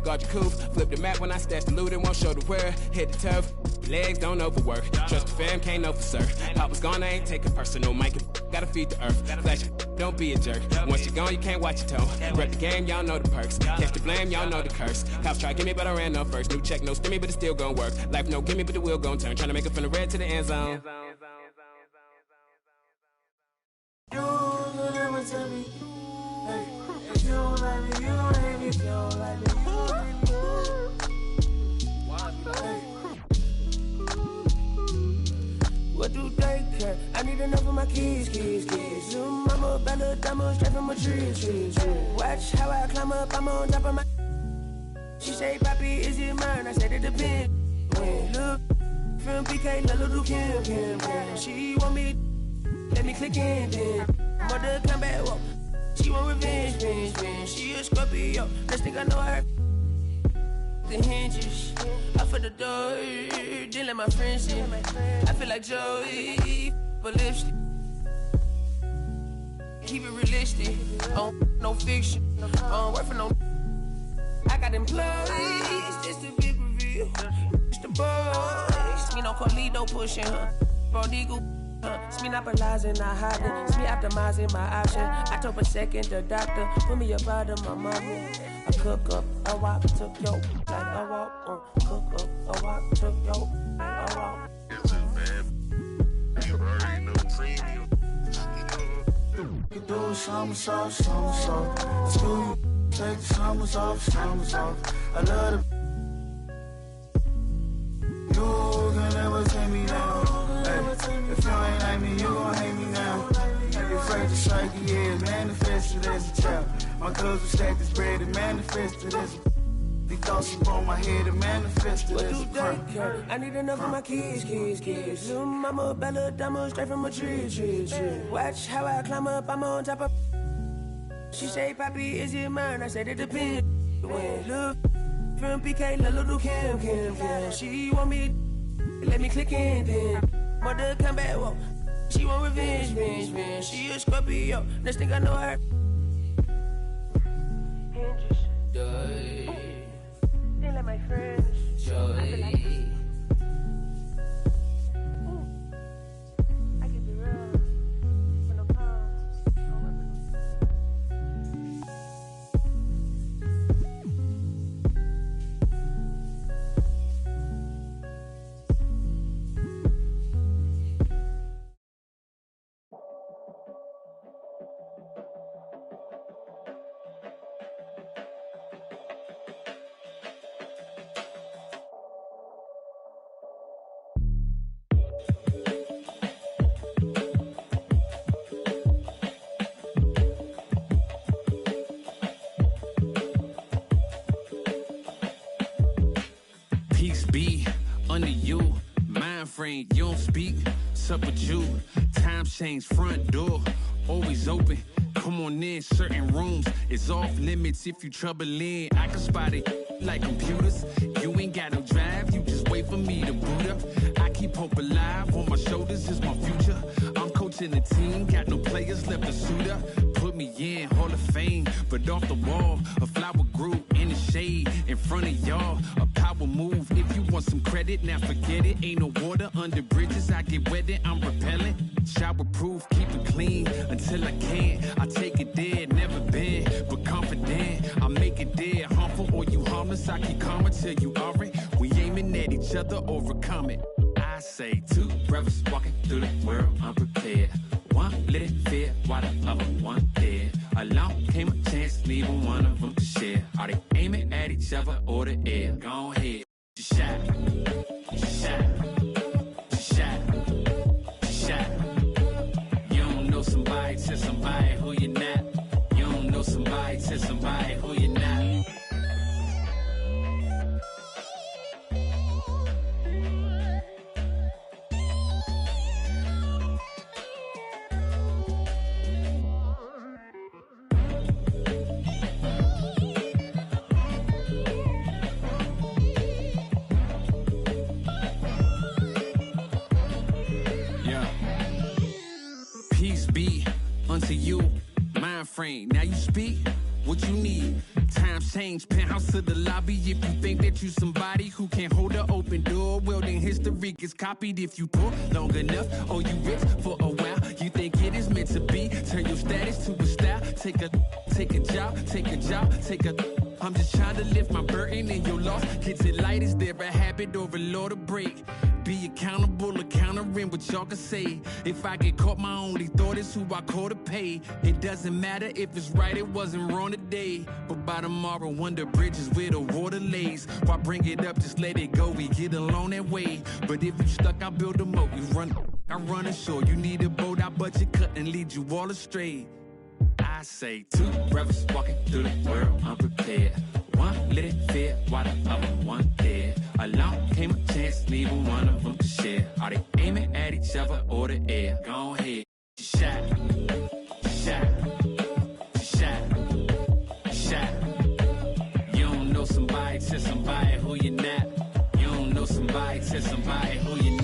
Guard your coof, flip the map when I stash the loot and won't show the where. Hit the turf, legs don't overwork. Trust the fam, can't know for certain. Papa's gone, I ain't taking personal. Mike, gotta feed the earth. Flash, don't be a jerk. Once you're gone, you can't watch your tone. Rep the game, y'all know the perks. Catch the blame, y'all know the curse. Cops try to get me, but I ran up first. New check, no stimmy, but it's still gon' work. Life no gimme, but the wheel gon' turn. Trying to make it from the red to the end zone. You will never tell me. Hey, if you don't like me, you don't hate me. If you don't like me, you don't hate me. Hey. What do they care? I need enough of my keys. Zoom, mama, Bella, diamond, straight from a tree. Watch how I climb up, I'm on top of my. She say, Papi, is it mine? I said it depends. When look from PK, Lil' Kim. She want me. Let me click in then. Mother come back, whoa. She want revenge. She a Scorpio. Next thing I know her. The hinges. I for the door. Then let my friends in. I feel like Joey. But lipstick. Keep it realistic. No fiction. Work for no. I got employees. This the big reveal. It's the boys. Me no Carlito pushing her. Prodigal. It's me not paralyzing, not hiding. It's me optimizing my option. I told a second the doctor, put me up out of my mommy. I cook up, a walk, took yo, like a walk. Cook up, a walk, took yo, like a walk. It's just bad. You already know premium. You do somersault. Let's do you. Take the summers off. I love the. You can never take me down. If you ain't like me, you gon' hate me now. You're afraid to strike, yeah, manifested as a child. My cousin stacked this bread and manifested as a. They thoughts upon my head and manifested as a crime. I need enough of my keys. Zoom, mama, Bella, diamond, straight from a tree. Watch how I climb up, I'm on top of. She say, Papi, is it mine? I said it depends. When look from PK, Lil' Kim. She want me, let me click in then. Mother come back, whoa. She want revenge. She a Scorpio. Next thing I know her. Hinges. They let my friends. Joy. I can be real. With no pause. Peace be under you. Mind frame, you don't speak. Sup with you. Time change, front door always open. Come on in, certain rooms is off limits if you troubling. I can spot it like computers. You ain't got no drive, you just wait for me to boot up. I keep hope alive, on my shoulders is my future. I'm coaching the team, got no players left to suit up. Put me in, Hall of Fame, but off the wall, a flower grew in the shade in front of y'all. A power move, if you want some credit, now forget it. Ain't no water under bridges, I get wetted, I'm repellent. Shower proof, keep it clean. clean until I can't. I take it there, never been, but confident. I make it there, harmful or you harmless. I keep calm until you are it. We aiming at each other, overcome it. I say two brothers walking through the world unprepared. One let it fear while the other one dead. Along came a chance, neither one of them to share. Are they aiming at each other or the air? Go ahead, just shot, just shot, just shot, just shot. You don't know somebody, tell somebody who you're not. You don't know somebody, tell somebody who you're not. To you, mind frame. Now you speak what you need. Times change, penthouse to the lobby. If you think that you somebody who can't hold an open door, well then history gets copied. If you poor long enough, or you rich for a while, you think it is meant to be. Turn your status to a style. Take a job, take a job, take a. I'm just trying to lift my burden and your loss. Gets it light, is there a habit or a law to break? Be accountable, countering what y'all can say. If I get caught, my only thought is who I call to pay. It doesn't matter if it's right, it wasn't wrong today. But by tomorrow, wonder bridges where the water lays. Why bring it up, just let it go, we get along that way. But if you stuck, I build a moat, we run. I run ashore, you need a boat, I budget cut and lead you all astray. I say two brothers walking through the world unprepared. One let it fear while the other one dead. Along came a chance, neither one of them to share. Are they aiming at each other or the air? Go ahead, shot, shot, shot, shot. You don't know somebody, tell somebody who you're not. You don't know somebody, tell somebody who you're not.